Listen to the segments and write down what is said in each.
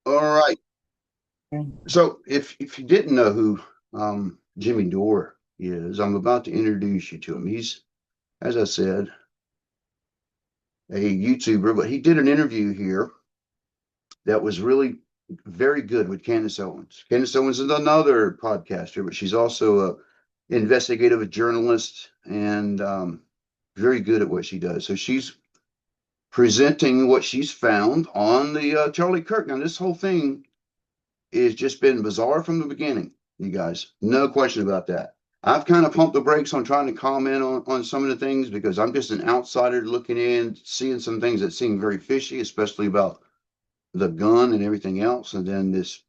All right. So if you didn't know who Jimmy Dore is, I'm about to introduce you to him. He's, as I said, a YouTuber, but he did an interview here that was really very good with Candace Owens. Candace Owens is another podcaster, but she's also a investigative journalist and very good at what she does. So she's presenting what she's found on the Charlie Kirk. Now, this whole thing has just been bizarre from the beginning, you guys. No question about that. I've kind of pumped the brakes on trying to comment on some of the things because I'm just an outsider looking in, seeing some things that seem very fishy, especially about the gun and everything else. And then this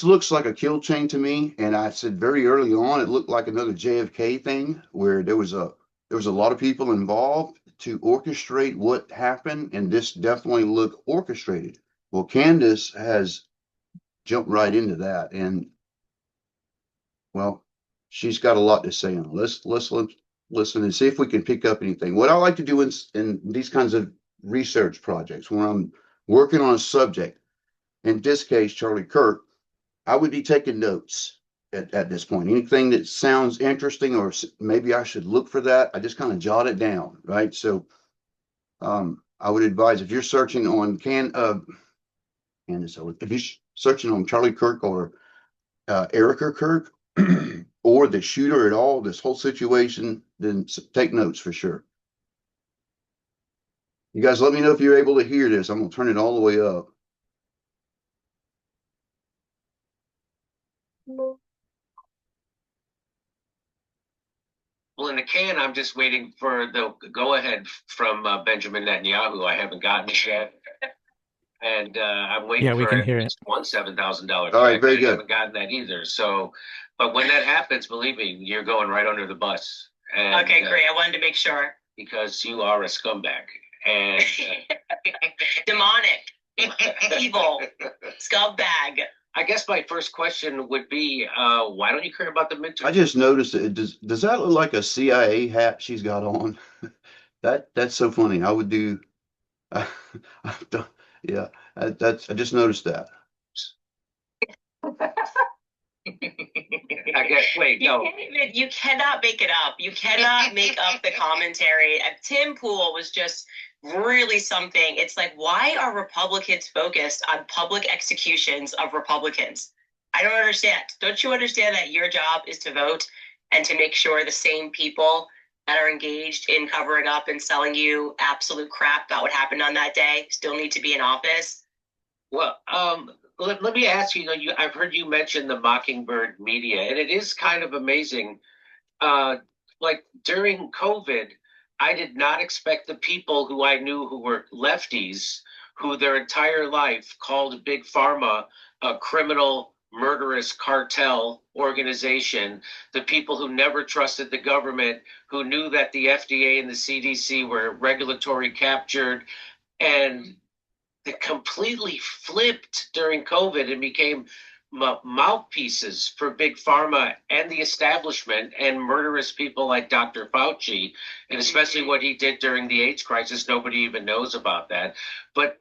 looks like a kill chain to me. And I said very early on, it looked like another JFK thing where there was a lot of people involved to orchestrate what happened, and this definitely looked orchestrated. Well, Candace has jumped right into that, and well, she's got a lot to say on it. Let's listen and see if we can pick up anything. What I like to do in these kinds of research projects, when I'm working on a subject, in this case, Charlie Kirk, I would be taking notes at this point. Anything that sounds interesting, or maybe I should look for that, I just kind of jot it down, right? So I would advise if you're searching on Candace, if you're searching on Charlie Kirk or Erica Kirk or the shooter at all, this whole situation, then take notes for sure. You guys let me know if you're able to hear this. I'm going to turn it all the way up. Well, in the can, I'm just waiting for the go ahead from Benjamin Netanyahu. I haven't gotten it yet. And I'm waiting Yeah, we for can at hear it. least one $7,000 All right, check. very I good. haven't gotten that either. So, but when that happens, believe me, you're going right under the bus. And, Okay, great. I wanted to make sure. Because you are a scumbag. And Demonic, evil, scumbag. I guess my first question would be, why don't you care about the midterm? I just noticed it. Does that look like a CIA hat she's got on? That's so funny. I would do. I've done, yeah, I just noticed that. I guess. Wait, no. You cannot make it up. You cannot make up the commentary. Tim Pool was just really something. It's like, why are Republicans focused on public executions of Republicans? I don't understand. Don't you understand that your job is to vote and to make sure the same people that are engaged in covering up and selling you absolute crap about what happened on that day still need to be in office? Well, let me ask you, I've heard you mention the Mockingbird media, and it is kind of amazing. Uh, like during COVID, I did not expect the people who I knew who were lefties, who their entire life called Big Pharma a criminal, murderous cartel organization, the people who never trusted the government, who knew that the FDA and the CDC were regulatory captured, and that completely flipped during COVID and became mouthpieces for big pharma and the establishment and murderous people like Dr. Fauci, and especially what he did during the AIDS crisis. Nobody even knows about that. But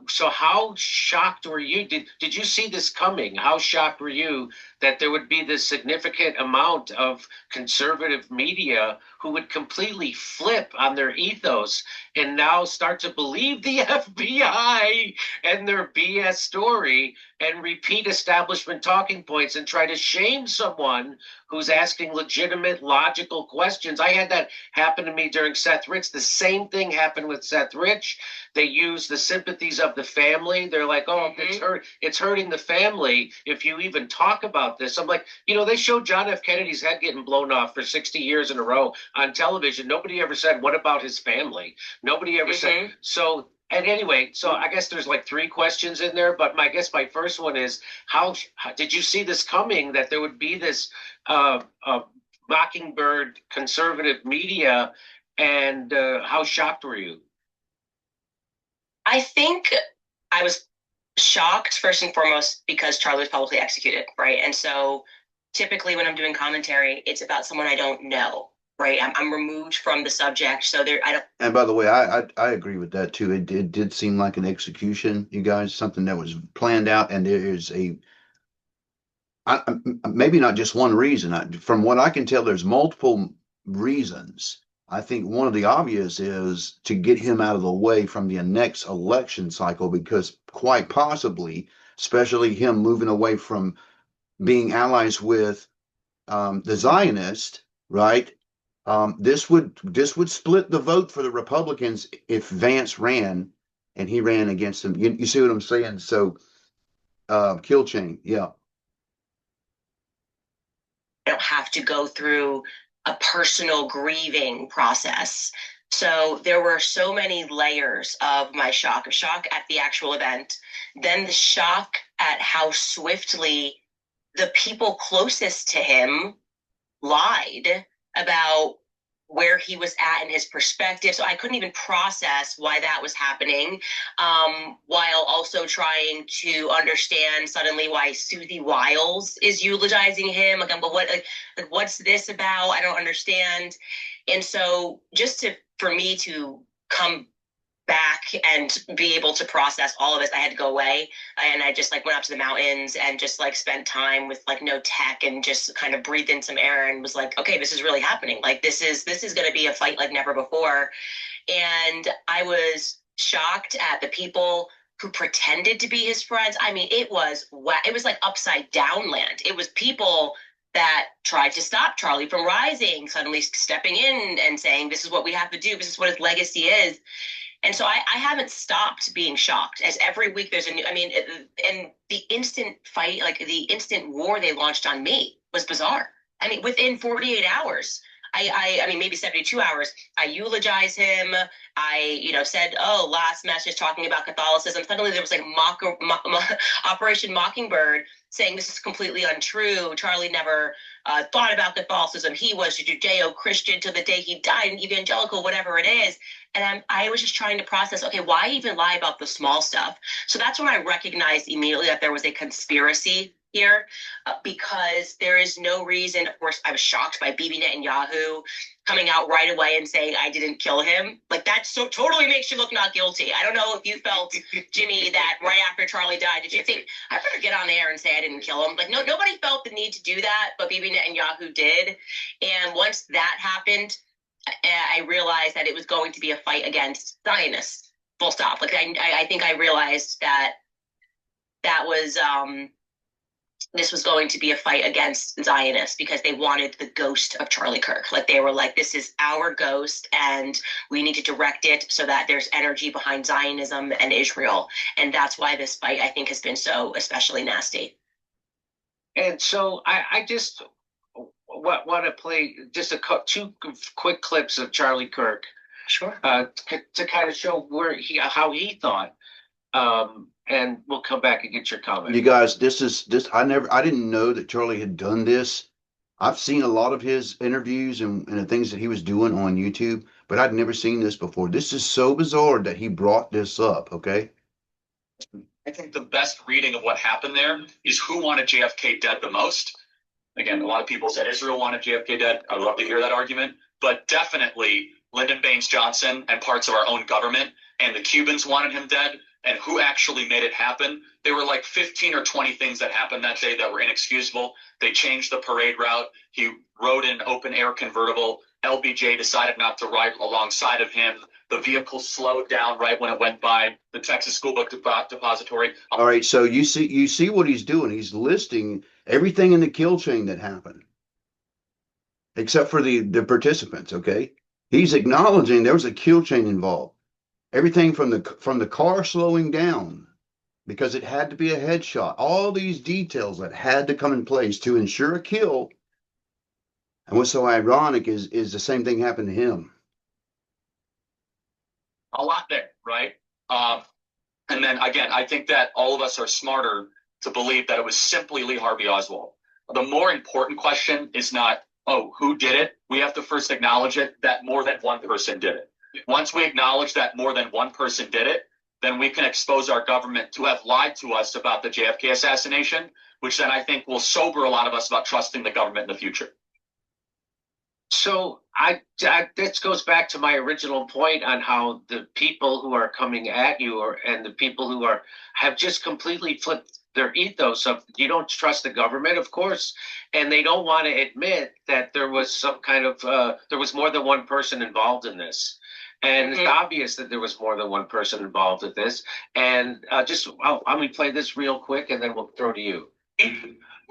so how shocked were you? Did you see this coming? How shocked were you that there would be this significant amount of conservative media who would completely flip on their ethos and now start to believe the FBI and their BS story and repeat establishment talking points and try to shame someone who's asking legitimate, logical questions? I had that happen to me during Seth Rich. The same thing happened with Seth Rich. They use the sympathies of the family. They're like, oh, it's hurting the family if you even talk about this. I'm like, they showed John F. Kennedy's head getting blown off for 60 years in a row on television. Nobody ever said, what about his family? Nobody ever said. So, and anyway, so I guess there's like three questions in there, but my first one is, how did you see this coming, that there would be this mockingbird conservative media, and how shocked were you? I think I was shocked first and foremost because Charlie was publicly executed, right? And so typically when I'm doing commentary, it's about someone I don't know. right? I'm removed from the subject. So there, I don't. And by the way, I agree with that too. It did seem like an execution, you guys, something that was planned out, and there is maybe not just one reason. From what I can tell, there's multiple reasons. I think one of the obvious is to get him out of the way from the next election cycle, because quite possibly, especially him moving away from being allies with the Zionist, right? This would split the vote for the Republicans if Vance ran and he ran against him. You see what I'm saying? So, kill chain, yeah. I don't have to go through a personal grieving process. So there were so many layers of my shock at the actual event, then the shock at how swiftly the people closest to him lied about where he was at in his perspective. So I couldn't even process why that was happening, while also trying to understand suddenly why Susie Wiles is eulogizing him. Like, but what, like, what's this about? I don't understand. And so just for me to come back and be able to process all of this, I had to go away, and I just like went up to the mountains and just like spent time with like no tech and just kind of breathed in some air and was like, okay, this is really happening. Like this is going to be a fight like never before. And I was shocked at the people who pretended to be his friends. I mean, it was like upside down land. It was people that tried to stop Charlie from rising, suddenly stepping in and saying, this is what we have to do. This is what his legacy is. And so I haven't stopped being shocked, as every week there's a new, I mean, and the instant fight, like the instant war they launched on me was bizarre. I mean, within 48 hours, I mean, maybe 72 hours, I eulogized him. I, said, oh, last message talking about Catholicism. Suddenly there was like Operation Mockingbird saying this is completely untrue. Charlie never thought about Catholicism. He was a Judeo-Christian till the day he died, an evangelical, whatever it is. And I was just trying to process, okay, why even lie about the small stuff? So that's when I recognized immediately that there was a conspiracy here, because there is no reason. Of course, I was shocked by Bibi Netanyahu coming out right away and saying I didn't kill him. Like, that so totally makes you look not guilty. I don't know if you felt, Jimmy, that right after Charlie died, did you think I better get on air and say I didn't kill him? Like, no, nobody felt the need to do that, but Bibi Netanyahu did. And once that happened, I realized that it was going to be a fight against Zionists, full stop. Like, I think I realized that was this was going to be a fight against Zionists, because they wanted the ghost of Charlie Kirk. Like, they were like, this is our ghost and we need to direct it so that there's energy behind Zionism and Israel. And that's why this fight, I think, has been so especially nasty. And so I just want to play just two quick clips of Charlie Kirk. Sure. To kind of show how he thought. And we'll come back and get your comment. You guys, I didn't know that Charlie had done this. I've seen a lot of his interviews and the things that he was doing on YouTube, but I'd never seen this before. This is so bizarre that he brought this up, okay? I think the best reading of what happened there is who wanted JFK dead the most. Again, a lot of people said Israel wanted JFK dead. I'd love to hear that argument. But definitely Lyndon Baines Johnson and parts of our own government and the Cubans wanted him dead. And who actually made it happen? There were like 15 or 20 things that happened that day that were inexcusable. They changed the parade route. He rode in an open air convertible. LBJ decided not to ride alongside of him. The vehicle slowed down right when it went by the Texas School Book Depository. All right, so you see what he's doing. He's listing everything in the kill chain that happened, except for the participants, okay? He's acknowledging there was a kill chain involved. Everything from the car slowing down because it had to be a headshot. All these details that had to come in place to ensure a kill. And what's so ironic is the same thing happened to him. A lot there, right? And then again, I think that all of us are smarter to believe that it was simply Lee Harvey Oswald. The more important question is not, oh, who did it? We have to first acknowledge it that more than one person did it. Once we acknowledge that more than one person did it, then we can expose our government to have lied to us about the JFK assassination, which then I think will sober a lot of us about trusting the government in the future. So this goes back to my original point on how the people who are coming at you and the people who have just completely flipped their ethos of you don't trust the government, of course, and they don't want to admit that there was some kind of there was more than one person involved in this. And it's obvious that there was more than one person involved with this. And let me play this real quick and then we'll throw to you.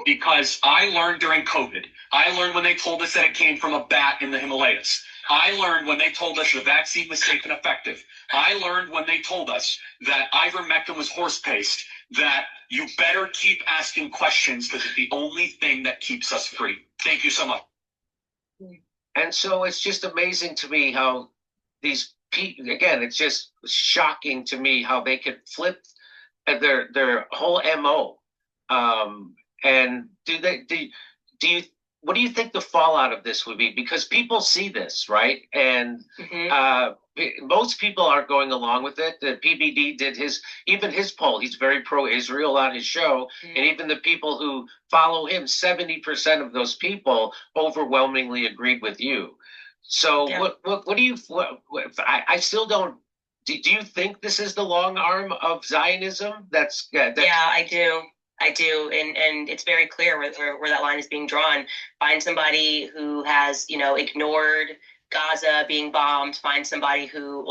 Because I learned during COVID. I learned when they told us that it came from a bat in the Himalayas. I learned when they told us the vaccine was safe and effective. I learned when they told us that ivermectin was horse paste, that you better keep asking questions because it's the only thing that keeps us free. Thank you so much. And so it's just amazing to me how these people, again, it's just shocking to me how they could flip their whole MO. And what do you think the fallout of this would be? Because people see this, right? And most people aren't going along with it. The PBD did even his poll. He's very pro-Israel on his show. And even the people who follow him, 70% of those people overwhelmingly agreed with you. So what do you, I still don't, do you think this is the long arm of Zionism? Yeah, I do. I do, and it's very clear where that line is being drawn. Find somebody who has, ignored Gaza being bombed. Find somebody who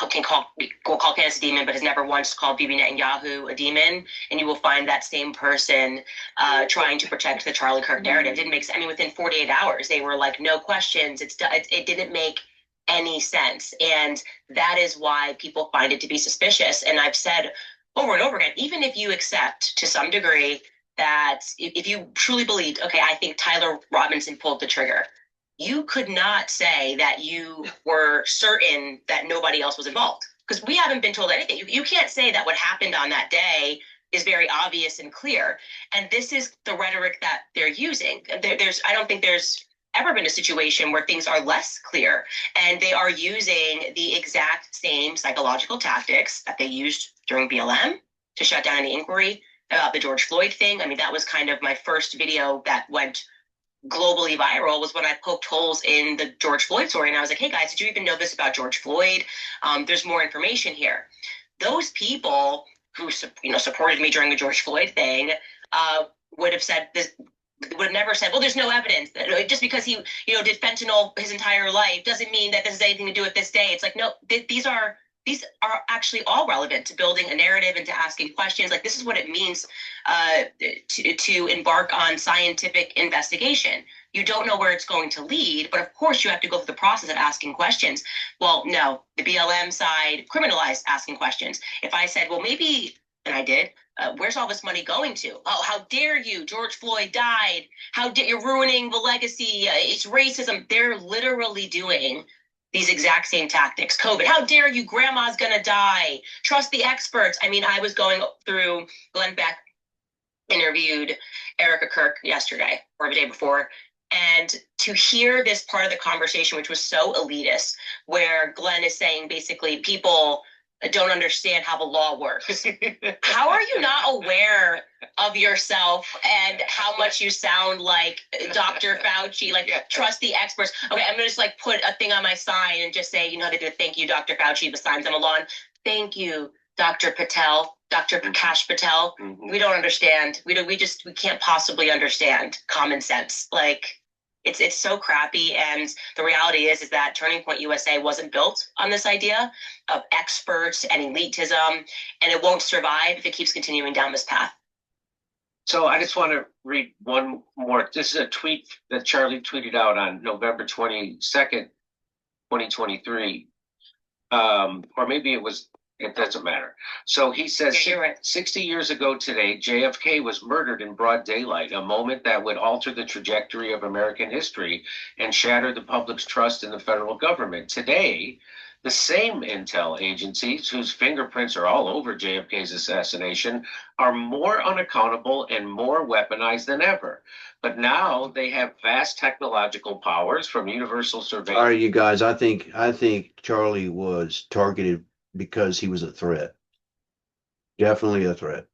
can call Candace a demon, but has never once called Bibi Netanyahu a demon, and you will find that same person trying to protect the Charlie Kirk narrative. It didn't make sense. I mean, within 48 hours, they were like, no questions. It didn't make any sense, and that is why people find it to be suspicious. And I've said over and over again, even if you accept to some degree that if you truly believed, okay, I think Tyler Robinson pulled the trigger, you could not say that you were certain that nobody else was involved because we haven't been told anything. You can't say that what happened on that day is very obvious and clear. And this is the rhetoric that they're using. I don't think there's ever been a situation where things are less clear, and they are using the exact same psychological tactics that they used during BLM to shut down any inquiry about the George Floyd thing. I mean, that was kind of my first video that went globally viral, was when I poked holes in the George Floyd story, and I was like, hey guys, did you even know this about George Floyd? There's more information here. Those people who supported me during the George Floyd thing would have said this, would have never said, well, there's no evidence. Just because he, did fentanyl his entire life doesn't mean that this has anything to do with this day. It's like, no, these are actually all relevant to building a narrative and to asking questions. Like, this is what it means to embark on scientific investigation. You don't know where it's going to lead, but of course you have to go through the process of asking questions. Well, no, the BLM side criminalized asking questions. If I said, well, maybe, and I did, where's all this money going to? Oh, how dare you? George Floyd died. How dare you're ruining the legacy? It's racism. They're literally doing these exact same tactics. COVID, how dare you? Grandma's gonna die. Trust the experts. I mean, I was going through, Glenn Beck interviewed Erica Kirk yesterday or the day before, and to hear this part of the conversation, which was so elitist, where Glenn is saying basically people don't understand how the law works. How are you not aware of yourself and how much you sound like Dr. Fauci? Like, trust the experts. Okay, I'm gonna just put a thing on my sign and just say, how they do it. Thank you, Dr. Fauci. The sign's on the lawn. Thank you, Dr. Patel, Dr. Prakash Patel. We don't understand. We can't possibly understand common sense. It's so crappy, and the reality is that Turning Point USA wasn't built on this idea of experts and elitism, and it won't survive if it keeps continuing down this path. So I just want to read one more. This is a tweet that Charlie tweeted out on November 22nd, 2023. Or maybe it doesn't matter. So he says, 60 years ago today, JFK was murdered in broad daylight, a moment that would alter the trajectory of American history and shatter the public's trust in the federal government. Today, the same intel agencies whose fingerprints are all over JFK's assassination are more unaccountable and more weaponized than ever. But now they have vast technological powers, from universal surveillance. All right, you guys, I think Charlie was targeted because he was a threat. Definitely a threat.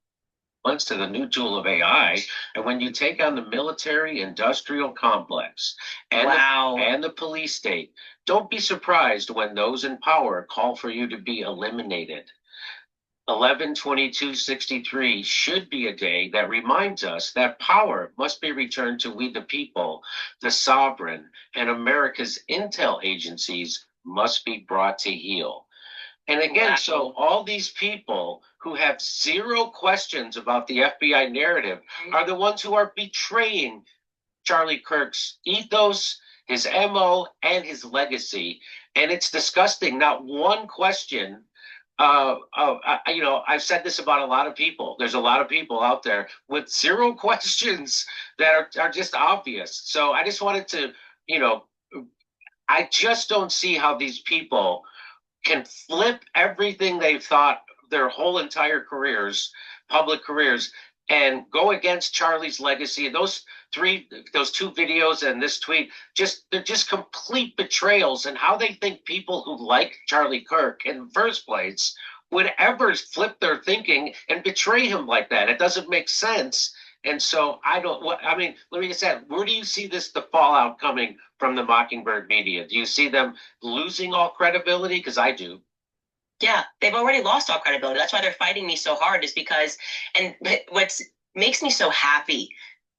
to the new tool of AI. And when you take on the military industrial complex and, Wow. and the police state, don't be surprised when those in power call for you to be eliminated. 11/22/63 should be a day that reminds us that power must be returned to we the people, the sovereign, and America's intel agencies must be brought to heel. And again, so all these people who have zero questions about the FBI narrative are the ones who are betraying Charlie Kirk's ethos, his MO, and his legacy. And it's disgusting. Not one question. I've said this about a lot of people. There's a lot of people out there with zero questions that are just obvious. So I just wanted to, I just don't see how these people can flip everything they've thought their whole entire careers, public careers, and go against Charlie's legacy. And those two videos and this tweet, they're just complete betrayals. And how they think people who like Charlie Kirk in the first place would ever flip their thinking and betray him like that. It doesn't make sense. And so let me just add, where do you see the fallout coming from the Mockingbird media? Do you see them losing all credibility? Because I do. Yeah, they've already lost all credibility. That's why they're fighting me so hard, is because, and what makes me so happy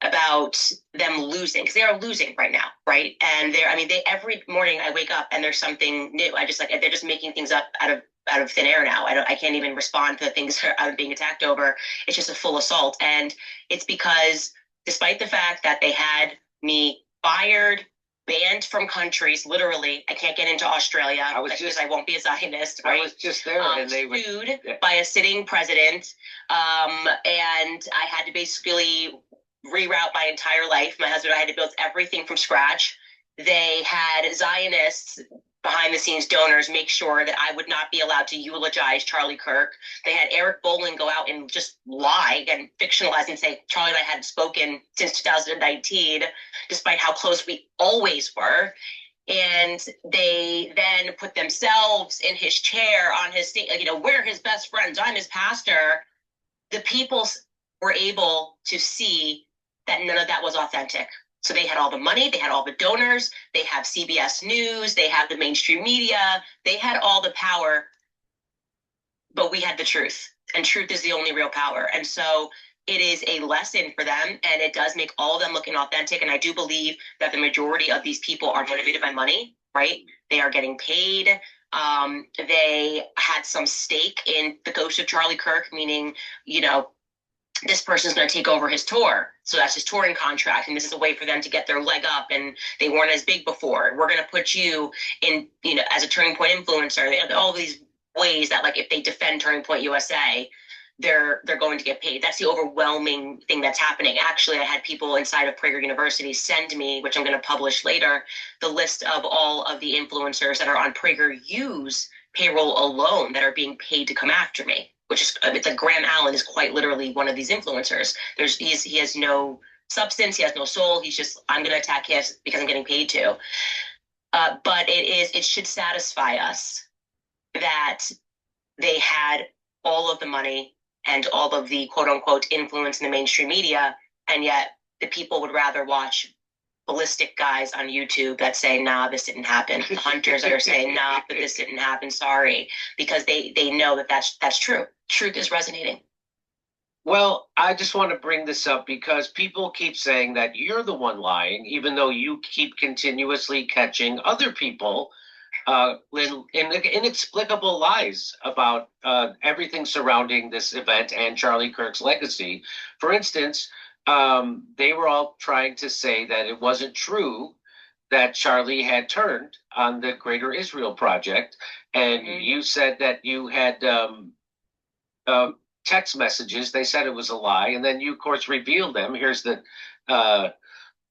about them losing, because they are losing right now, right? And they every morning I wake up and there's something new. They're just making things up out of thin air now. I can't even respond to the things that I'm being attacked over. It's just a full assault. And it's because despite the fact that they had me fired, banned from countries, literally, I can't get into Australia because I won't be a Zionist, right? I was just there, and they sued by a sitting president, and I had to basically reroute my entire life. My husband and I had to build everything from scratch. They had Zionists, behind the scenes donors, make sure that I would not be allowed to eulogize Charlie Kirk. They had Eric Bolin go out and just lie and fictionalize and say Charlie and I hadn't spoken since 2019, despite how close we always were. And they then put themselves in his chair on his state, we're his best friends, I'm his pastor. The people were able to see that none of that was authentic. So they had all the money, they had all the donors, they have CBS News, they have the mainstream media, they had all the power, but we had the truth. And truth is the only real power. And so it is a lesson for them, and it does make all of them look inauthentic. And I do believe that the majority of these people are motivated by money, right? They are getting paid. They had some stake in the ghost of Charlie Kirk, meaning, this person's going to take over his tour. So that's his touring contract. And this is a way for them to get their leg up. And they weren't as big before. We're going to put you in, as a Turning Point influencer. They have all these ways that, if they defend Turning Point USA, they're going to get paid. That's the overwhelming thing that's happening. Actually, I had people inside of Prager University send me, which I'm going to publish later, the list of all of the influencers that are on PragerU's payroll alone that are being paid to come after me. Which is, it's like Graham Allen is quite literally one of these influencers. He has no substance, he has no soul. He's just, I'm going to attack him because I'm getting paid to. But it should satisfy us that they had all of the money and all of the quote unquote influence in the mainstream media, and yet the people would rather watch ballistic guys on YouTube that say, nah, this didn't happen. The hunters that are saying, nah, but this didn't happen, sorry. Because they know that's true. Truth is resonating. Well, I just want to bring this up because people keep saying that you're the one lying, even though you keep continuously catching other people in inexplicable lies about everything surrounding this event and Charlie Kirk's legacy. For instance, they were all trying to say that it wasn't true that Charlie had turned on the Greater Israel Project. And you said that you had text messages. They said it was a lie. And then you, of course, revealed them. Here's the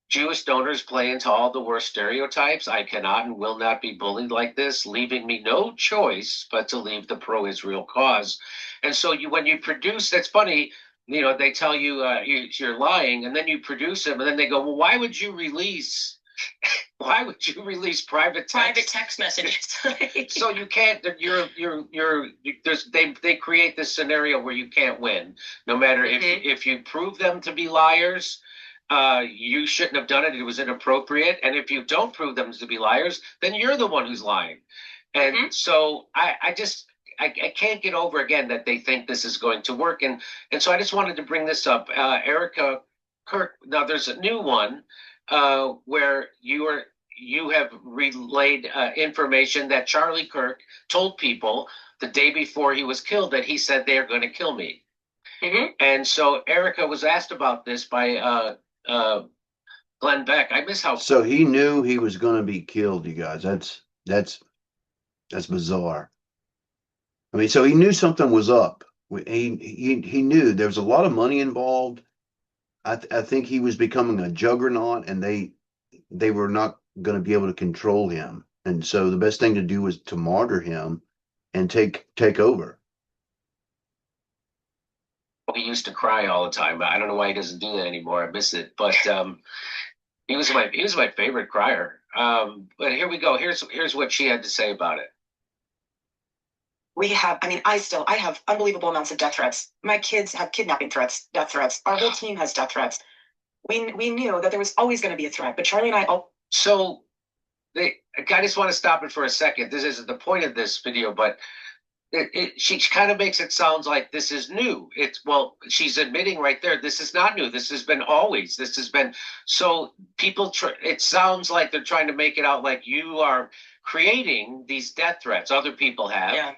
Jewish donors play into all the worst stereotypes. I cannot and will not be bullied like this, leaving me no choice but to leave the pro-Israel cause. And so when you produce, that's funny, they tell you you're lying, and then you produce them, and then they go, well, why would you release Why would you release private text messages. So you can't. They create this scenario where you can't win, no matter if you prove them to be liars. You shouldn't have done it. It was inappropriate. And if you don't prove them to be liars, then you're the one who's lying. And so I can't get over again that they think this is going to work. And so I just wanted to bring this up. Erica Kirk. Now there's a new one where you have relayed information that Charlie Kirk told people the day before he was killed that he said they are going to kill me. And so Erica was asked about this by Glenn Beck. I miss how. So he knew he was going to be killed, you guys. That's bizarre. I mean, so he knew something was up. He knew there was a lot of money involved. I think he was becoming a juggernaut, and they were not going to be able to control him. And so the best thing to do was to martyr him and take over. He used to cry all the time. I don't know why he doesn't do that anymore. I miss it. But he was my favorite crier. But here we go. Here's what she had to say about it. I have unbelievable amounts of death threats. My kids have kidnapping threats, death threats. Our whole team has death threats. We knew that there was always going to be a threat, but Charlie and I all. So I just want to stop it for a second. This isn't the point of this video, but she kind of makes it sound like this is new. She's admitting right there, this is not new. This has been always. This has been. So people, it sounds like they're trying to make it out like you are creating these death threats. Other people have. Yeah.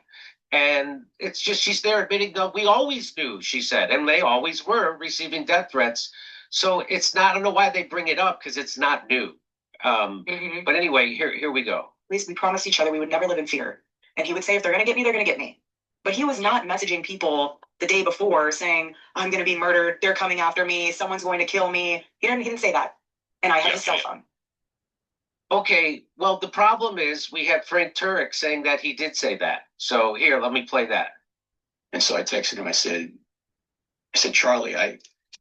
And it's just she's there admitting that we always knew, she said, and they always were receiving death threats. So it's not, I don't know why they bring it up because it's not new. But anyway, here we go. At least we promised each other we would never live in fear. And he would say, if they're going to get me, they're going to get me. But he was not messaging people the day before saying, I'm going to be murdered. They're coming after me. Someone's going to kill me. He didn't say that. And I had his cell phone. Okay, well, the problem is we had Frank Turek saying that he did say that. So here, let me play that. And so I texted him. I said, Charlie, I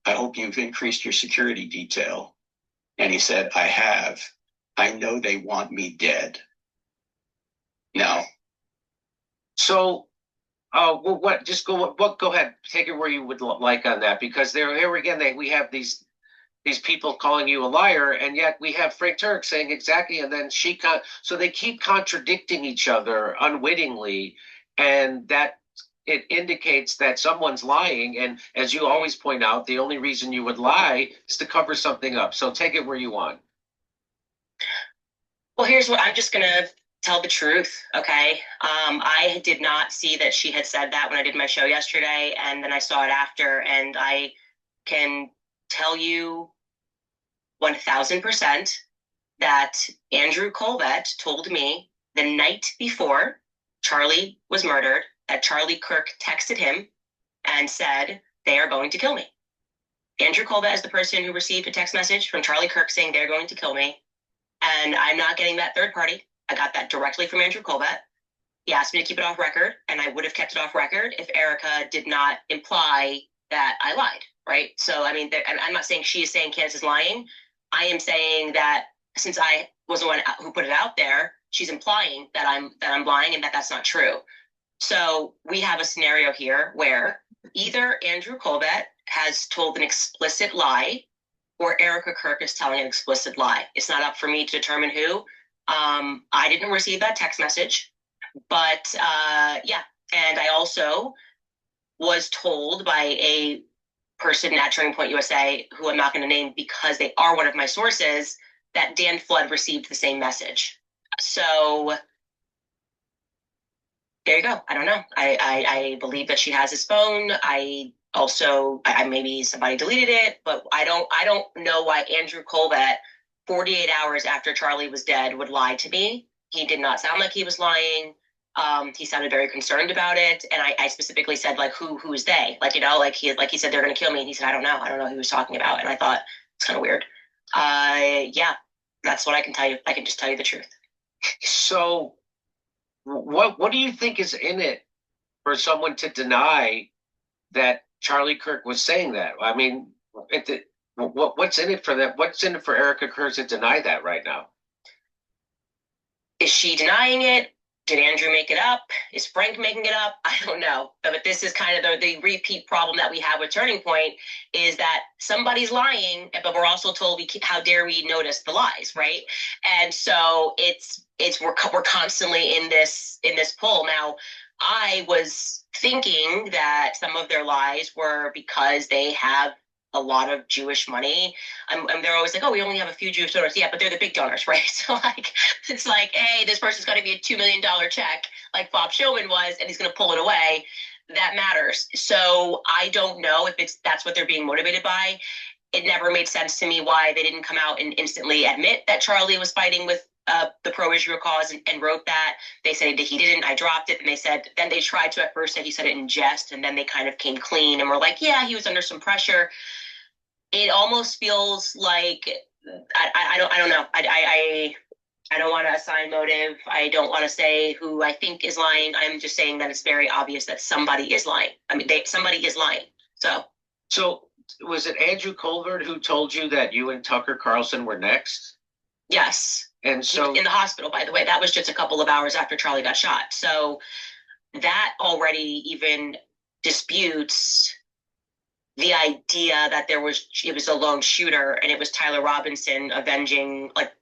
hope you've increased your security detail. And he said, I have. I know they want me dead. No. So, what? Just go. Go ahead. Take it where you would like on that, because here again, we have these people calling you a liar, and yet we have Frank Turek saying exactly, and then so they keep contradicting each other unwittingly, and that it indicates that someone's lying. And as you always point out, the only reason you would lie is to cover something up. So take it where you want. Well, here's what I'm just gonna tell the truth, okay? I did not see that she had said that when I did my show yesterday, and then I saw it after, and I can tell you 1000% that Andrew Colvett told me the night before Charlie was murdered that Charlie Kirk texted him and said, they are going to kill me. Andrew Colvett is the person who received a text message from Charlie Kirk saying they're going to kill me. And I'm not getting that third party. I got that directly from Andrew Colvett. He asked me to keep it off record, and I would have kept it off record if Erica did not imply that I lied, right? So, I mean, I'm not saying she is saying Candace is lying. I am saying that since I was the one who put it out there, she's implying that I'm lying and that that's not true. So we have a scenario here where either Andrew Colvett has told an explicit lie or Erica Kirk is telling an explicit lie. It's not up for me to determine who. I didn't receive that text message, but yeah. And I also was told by a person at Turning Point USA, who I'm not going to name because they are one of my sources, that Dan Flood received the same message. So there you go. I don't know. I believe that she has his phone. I maybe somebody deleted it, but I don't know why Andrew Colvett, 48 hours after Charlie was dead, would lie to me. He did not sound like he was lying. He sounded very concerned about it, and I specifically said, like, who is they? Like, you know, like he said they're going to kill me, and he said I don't know who he was talking about, and I thought it's kind of weird. Yeah, that's what I can tell you. I can just tell you the truth. So, what do you think is in it for someone to deny that Charlie Kirk was saying that? I mean, what's in it for that? What's in it for Erica Kirk to deny that right now? Is she denying it? Did Andrew make it up? Is Frank making it up? I don't know. But this is kind of the repeat problem that we have with Turning Point, is that somebody's lying, but we're also told how dare we notice the lies, right? And so we're constantly in this pull. Now, I was thinking that some of their lies were because they have a lot of Jewish money. And they're always like, oh, we only have a few Jewish donors. Yeah, but they're the big donors, right? So like, it's like, hey, this person's going to be a $2 million check like Bob Showman was, and he's going to pull it away. That matters. So I don't know if that's what they're being motivated by. It never made sense to me why they didn't come out and instantly admit that Charlie was fighting with the pro-Israel cause and wrote that. They said he didn't. I dropped it. And they said, then they tried to at first say he said it in jest, and then they kind of came clean and were like, yeah, he was under some pressure. It almost feels like I don't know. I don't want to assign motive. I don't want to say who I think is lying. I'm just saying that it's very obvious that somebody is lying. I mean, somebody is lying. So was it Andrew Colbert who told you that you and Tucker Carlson were next? Yes. And so in the hospital, by the way, that was just a couple of hours after Charlie got shot. So that already even disputes the idea that it was a lone shooter and it was Tyler Robinson avenging, like,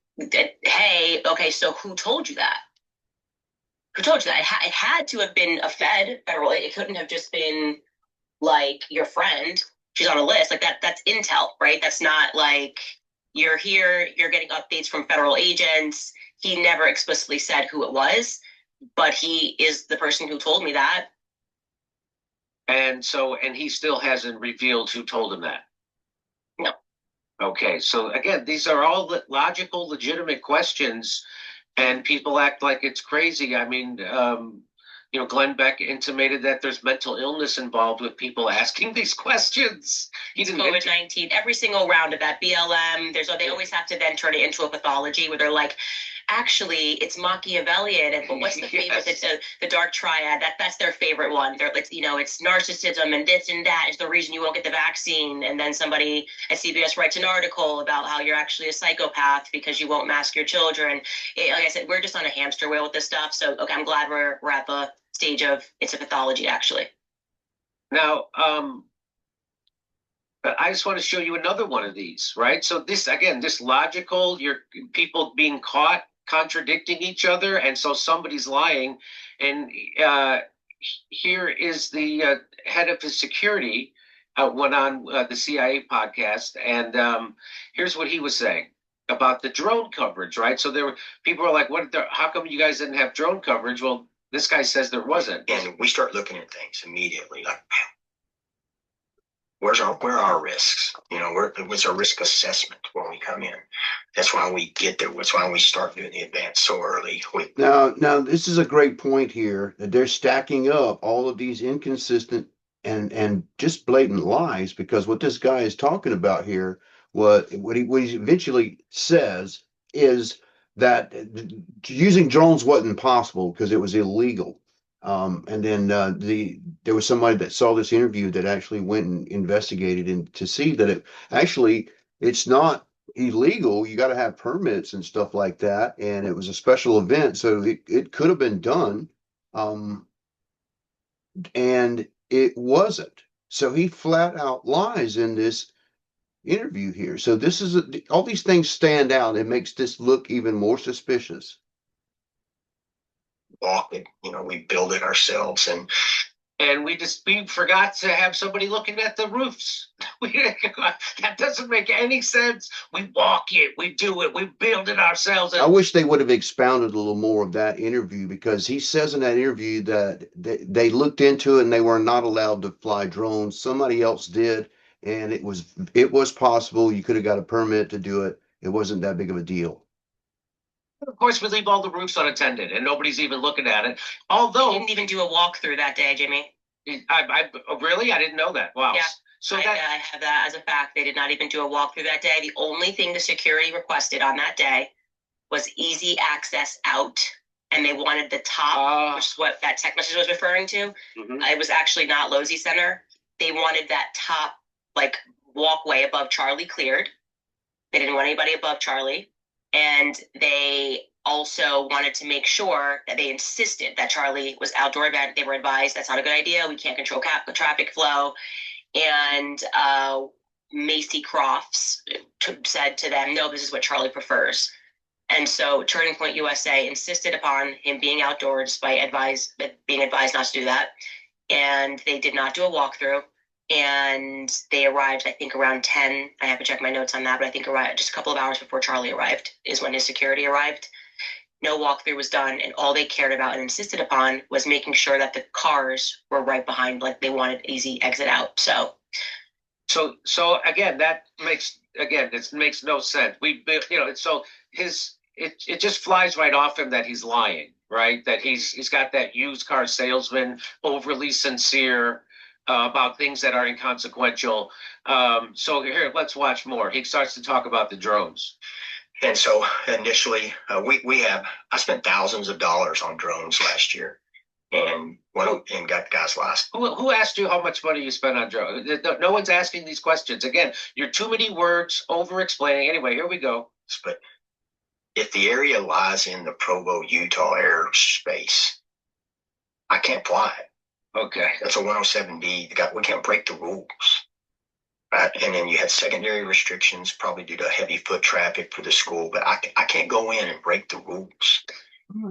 hey, okay, so who told you that? Who told you that? It had to have been a federal. It couldn't have just been like your friend. She's on a list. Like that's intel, right? That's not like you're here, you're getting updates from federal agents. He never explicitly said who it was, but he is the person who told me that. And he still hasn't revealed who told him that. No. Okay, so again, these are all logical, legitimate questions, and people act like it's crazy. I mean, Glenn Beck intimated that there's mental illness involved with people asking these questions. He's COVID-19, every single round of that BLM. They always have to then turn it into a pathology where they're like, actually, it's Machiavellian. And what's the favorite? It's the dark triad. That's their favorite one. They're like, it's narcissism and this and that is the reason you won't get the vaccine. And then somebody at CBS writes an article about how you're actually a psychopath because you won't mask your children. Like I said, we're just on a hamster wheel with this stuff. So, okay, I'm glad we're at the stage of it's a pathology, actually. Now, I just want to show you another one of these, right? So this logical, you're people being caught contradicting each other, and so somebody's lying. And here is the head of his security went on the CIA podcast, and here's what he was saying about the drone coverage, right? So people were like, how come you guys didn't have drone coverage? Well, this guy says there wasn't. And we start looking at things immediately, like, where are our risks? What's our risk assessment when we come in? That's why we get there. That's why we start doing the advance so early. Now, this is a great point here that they're stacking up all of these inconsistent and just blatant lies, because what this guy is talking about here, what he eventually says is that using drones wasn't possible because it was illegal. And then there was somebody that saw this interview that actually went and investigated and to see that it's not illegal. You got to have permits and stuff like that. And it was a special event, so it could have been done. And it wasn't. So he flat out lies in this interview here. So this is all these things stand out. It makes this look even more suspicious. Walk it, we build it ourselves, and we forgot to have somebody looking at the roofs. That doesn't make any sense. We walk it, we do it, we build it ourselves. I wish they would have expounded a little more of that interview, because he says in that interview that they looked into it and they were not allowed to fly drones. Somebody else did, and it was possible. You could have got a permit to do it. It wasn't that big of a deal. Of course, we leave all the roofs unattended, and nobody's even looking at it. Although they didn't even do a walkthrough that day, Jimmy. I really, I didn't know that. Wow. Yeah. So I have that as a fact. They did not even do a walkthrough that day. The only thing the security requested on that day was easy access out, and they wanted the top, which is what that text message was referring to. Mm-hmm. It was actually not Losey Center. They wanted that top, like, walkway above Charlie cleared. They didn't want anybody above Charlie. And they also wanted to make sure that they insisted that Charlie was outdoor event. They were advised that's not a good idea. We can't control traffic flow. And Macy Crofts said to them, no, this is what Charlie prefers. And so Turning Point USA insisted upon him being outdoors despite being advised not to do that. And they did not do a walkthrough. And they arrived, I think, around 10. I have to check my notes on that, but I think arrived just a couple of hours before Charlie arrived is when his security arrived. No walkthrough was done, and all they cared about and insisted upon was making sure that the cars were right behind, like they wanted easy exit out. So again, this makes no sense. It just flies right off him that he's lying, right? That he's got that used car salesman, overly sincere about things that are inconsequential. So here, let's watch more. He starts to talk about the drones. And so initially, I spent thousands of dollars on drones last year, and got guys last. Who asked you how much money you spent on drones? No one's asking these questions. Again, you're too many words, over-explaining. Anyway, here we go. But if the area lies in the Provo, Utah airspace, I can't fly it. Okay. That's a 107D. We can't break the rules. Right? And then you had secondary restrictions, probably due to heavy foot traffic for the school. But I can't go in and break the rules.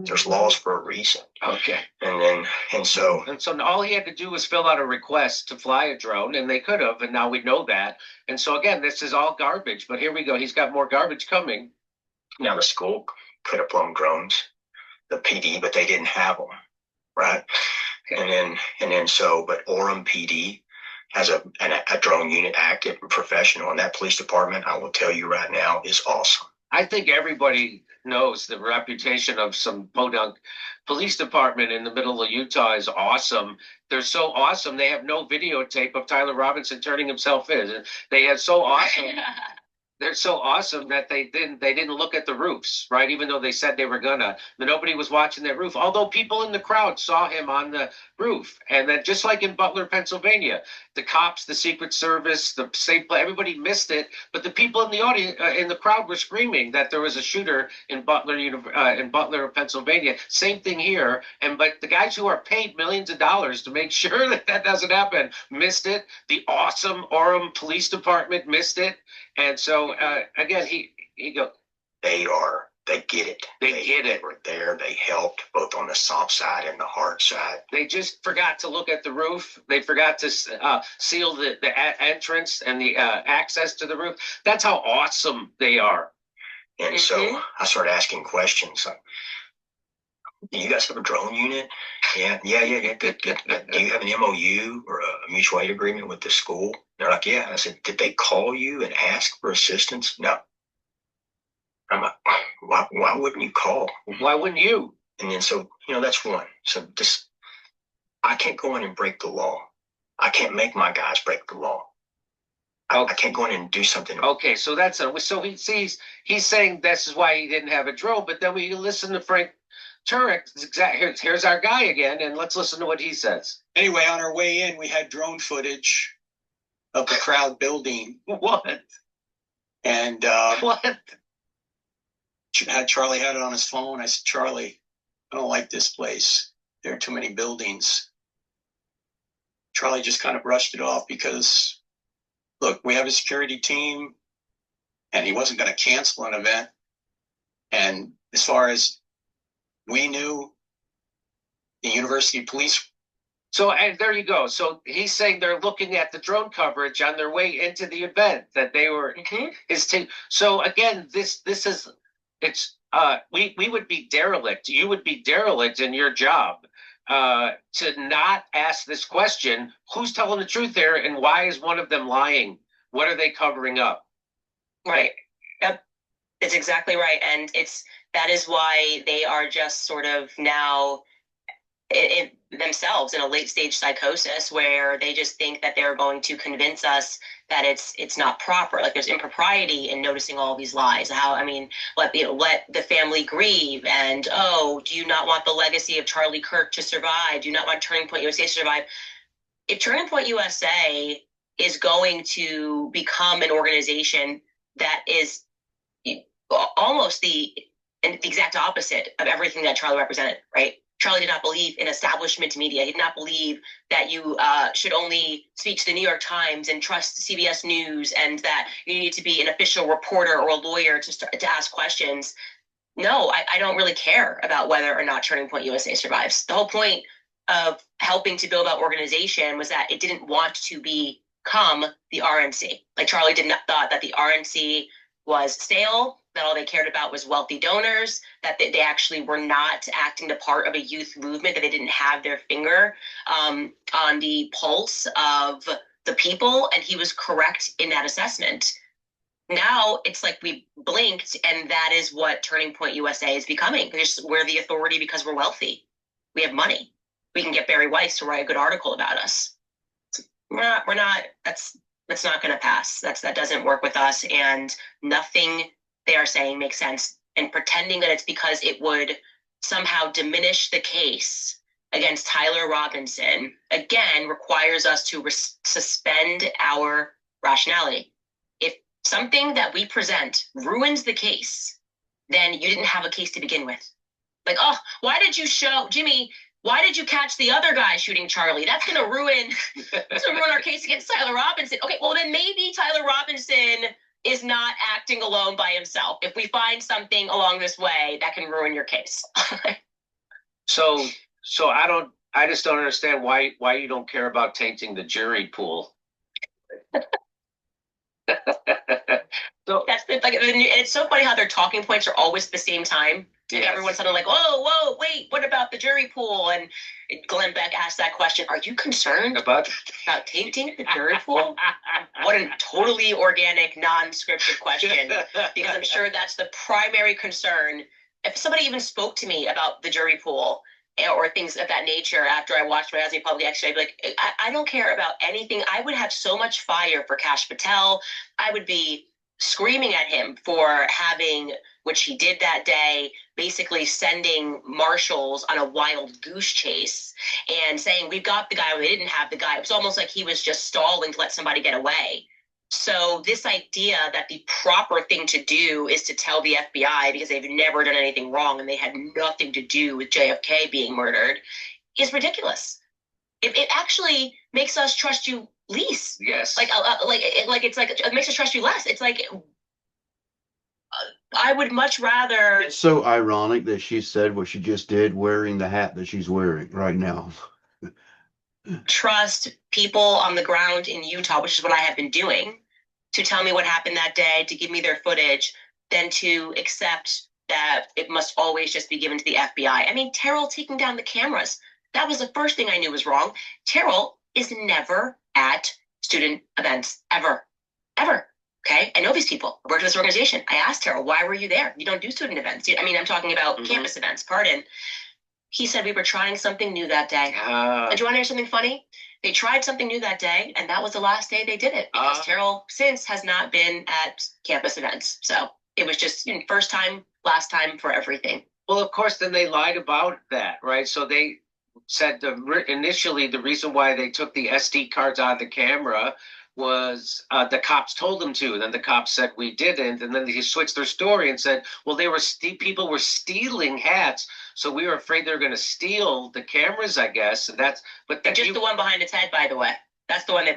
There's laws for a reason. Okay. And so all he had to do was fill out a request to fly a drone, and they could have, and now we know that. And so again, this is all garbage. But here we go. He's got more garbage coming. Now the school could have flown drones, the PD, but they didn't have them, right? Okay. But Orem PD has a drone unit active and professional, and that police department, I will tell you right now, is awesome. I think everybody knows the reputation of some podunk police department in the middle of Utah is awesome. They're so awesome. They have no videotape of Tyler Robinson turning himself in. They are so awesome. They're so awesome that they didn't look at the roofs, right? Even though they said they were gonna, but nobody was watching that roof. Although people in the crowd saw him on the roof, and then just like in Butler, Pennsylvania, the cops, the Secret Service, the state, everybody missed it. But the people in the audience, in the crowd, were screaming that there was a shooter in Butler, Pennsylvania. Same thing here. But the guys who are paid millions of dollars to make sure that doesn't happen missed it. The awesome Orem Police Department missed it. And so, again, he goes. They get it. They get it. They were there. They helped both on the soft side and the hard side. They just forgot to look at the roof. They forgot to seal the entrance and the access to the roof. That's how awesome they are. And so I started asking questions. Do you guys have a drone unit? Yeah. Good. Do you have an MOU or a mutual aid agreement with the school? They're like, yeah. And I said, did they call you and ask for assistance? No. I'm like, why wouldn't you call? Why wouldn't you? And then so, that's one. So I can't go in and break the law. I can't make my guys break the law. I can't go in and do something. Okay, so so he's saying this is why he didn't have a drone, but then we listen to Frank Turek. Here's our guy again, and let's listen to what he says. Anyway, on our way in, we had drone footage of the crowd building. What? And what? Charlie had it on his phone. I said, Charlie, I don't like this place. There are too many buildings. Charlie just kind of brushed it off because, look, we have a security team, and he wasn't going to cancel an event. And as far as we knew, the university police. So, and there you go. So he's saying they're looking at the drone coverage on their way into the event that they were his team. So again, we would be derelict. You would be derelict in your job to not ask this question. Who's telling the truth there, and why is one of them lying? What are they covering up? Right. Yep. It's exactly right. And that is why they are just sort of now in themselves in a late stage psychosis where they just think that they're going to convince us that it's not proper. Like there's impropriety in noticing all these lies. Let the family grieve, and do you not want the legacy of Charlie Kirk to survive? Do you not want Turning Point USA to survive? If Turning Point USA is going to become an organization that is almost and the exact opposite of everything that Charlie represented, right? Charlie did not believe in establishment media. He did not believe that you should only speak to the New York Times and trust CBS News, and that you need to be an official reporter or a lawyer to ask questions. No, I don't really care about whether or not Turning Point USA survives. The whole point of helping to build that organization was that it didn't want to become the RNC. Like, Charlie did not thought that the RNC was stale, that all they cared about was wealthy donors, that they actually were not acting the part of a youth movement, that they didn't have their finger on the pulse of the people. And he was correct in that assessment. Now it's like we blinked, and that is what Turning Point USA is becoming. We're the authority because we're wealthy. We have money. We can get Barry Weiss to write a good article about us. We're not, that's not going to pass. That doesn't work with us, and nothing they are saying makes sense. And pretending that it's because it would somehow diminish the case against Tyler Robinson, again, requires us to suspend our rationality. If something that we present ruins the case, then you didn't have a case to begin with. Like, oh, why did you show Jimmy? Why did you catch the other guy shooting Charlie? That's going to ruin our case against Tyler Robinson. Okay, well, then maybe Tyler Robinson is not acting alone by himself. If we find something along this way, that can ruin your case. So I just don't understand why you don't care about tainting the jury pool. So That's it's so funny how their talking points are always at the same time. And yes. everyone's suddenly like, whoa, wait, what about the jury pool? And Glenn Beck asked that question. Are you concerned about tainting the jury pool? What a totally organic, non-scripted question. Because I'm sure that's the primary concern. If somebody even spoke to me about the jury pool or things of that nature after I watched my Housing Public Extra, I'd be like, I don't care about anything. I would have so much fire for Kash Patel. I would be screaming at him for having, which he did that day, basically sending marshals on a wild goose chase and saying, we've got the guy when they didn't have the guy. It was almost like he was just stalling to let somebody get away. So this idea that the proper thing to do is to tell the FBI, because they've never done anything wrong and they had nothing to do with JFK being murdered, is ridiculous. It actually makes us trust you least. yes. It makes us trust you less. It's like, I would much rather It's so ironic that she said what she just did, wearing the hat that she's wearing right now. trust people on the ground in Utah, which is what I have been doing, to tell me what happened that day, to give me their footage, than to accept that it must always just be given to the FBI. I mean, Terrell taking down the cameras, that was the first thing I knew was wrong. Terrell is never at student events, ever. Okay, I know these people. I worked with this organization. I asked Terrell, why were you there? You don't do student events. I mean, I'm talking about campus events, pardon. He said we were trying something new that day. Do you want to hear something funny? They tried something new that day, and that was the last day they did it, because Terrell since has not been at campus events. So it was just first time, last time for everything. Well, of course, then they lied about that, right? So they said initially the reason why they took the SD cards out of the camera was the cops told them to. And then the cops said we didn't. And then they switched their story and said, well, people were stealing hats, so we were afraid they were going to steal the cameras, I guess. And just the one behind its head, by the way. That's the one they.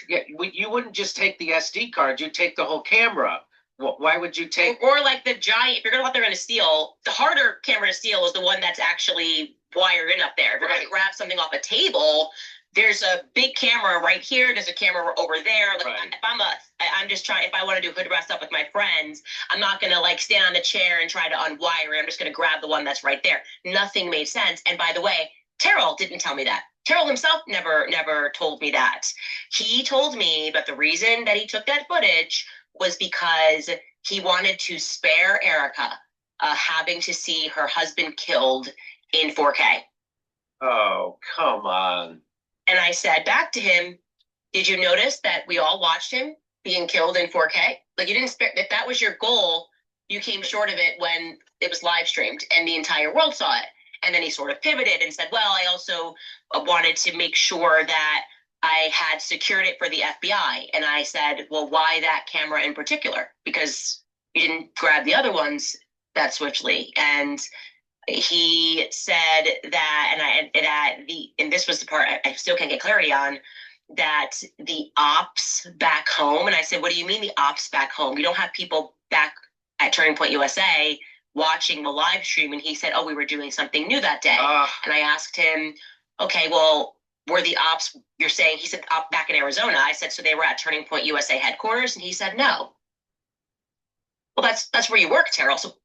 Yeah, you wouldn't just take the SD card; you'd take the whole camera. Why would you take? Or like the giant? If you're what they're going to steal, the harder camera to steal is the one that's actually wired in up there. If you're going to grab something off a table, there's a big camera right here. There's a camera over there. Like, right. I'm just trying. If I want to do hood rest up with my friends, I'm not going to like stand on the chair and try to unwire it. I'm just going to grab the one that's right there. Nothing made sense. And by the way, Terrell didn't tell me that. Terrell himself never told me that. He told me, but the reason that he took that footage was because he wanted to spare Erica having to see her husband killed in 4K. Oh, come on. And I said back to him, did you notice that we all watched him being killed in 4K? Like, you didn't spare, if that was your goal, you came short of it when it was live streamed and the entire world saw it. And then he sort of pivoted and said, well, I also wanted to make sure that I had secured it for the FBI. And I said, well, why that camera in particular? Because you didn't grab the other ones that swiftly. And he said that, and this was the part I still can't get clarity on, that the ops back home, and I said, what do you mean the ops back home? You don't have people back at Turning Point USA watching the live stream. And he said, oh, we were doing something new that day. And I asked him, okay, well, were the ops, you're saying, he said, back in Arizona. I said, so they were at Turning Point USA headquarters? And he said, no. Well, that's where you work, Terrell. So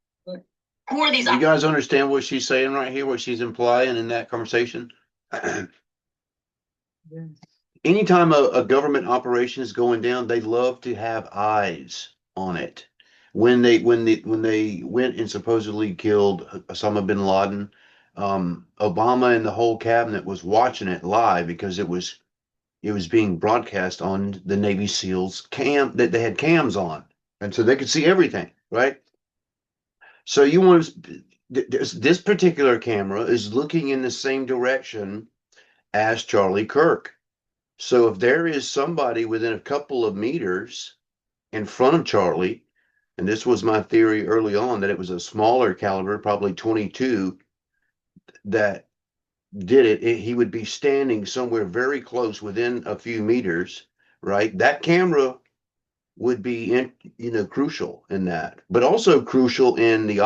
who are these? You guys understand what she's saying right here, what she's implying in that conversation? Anytime a government operation is going down, they love to have eyes on it. When they went and supposedly killed Osama bin Laden, Obama and the whole cabinet was watching it live because it was being broadcast on the Navy SEALs cam that they had cams on, and so they could see everything, right? So you want this particular camera is looking in the same direction as Charlie Kirk. So if there is somebody within a couple of meters in front of Charlie, and this was my theory early on, that it was a smaller caliber, probably 22, that did it, he would be standing somewhere very close within a few meters, right? That camera would be crucial in that, but also crucial in the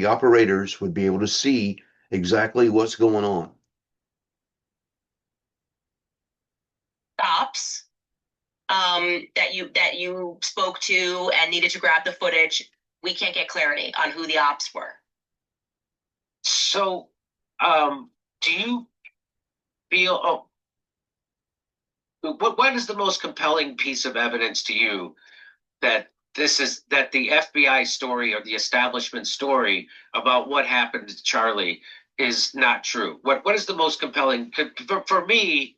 operators would be able to see exactly what's going on. Ops that you spoke to and needed to grab the footage, we can't get clarity on who the ops were. So, do you feel? What is the most compelling piece of evidence to you that that the FBI story or the establishment story about what happened to Charlie is not true? What is the most compelling? For me,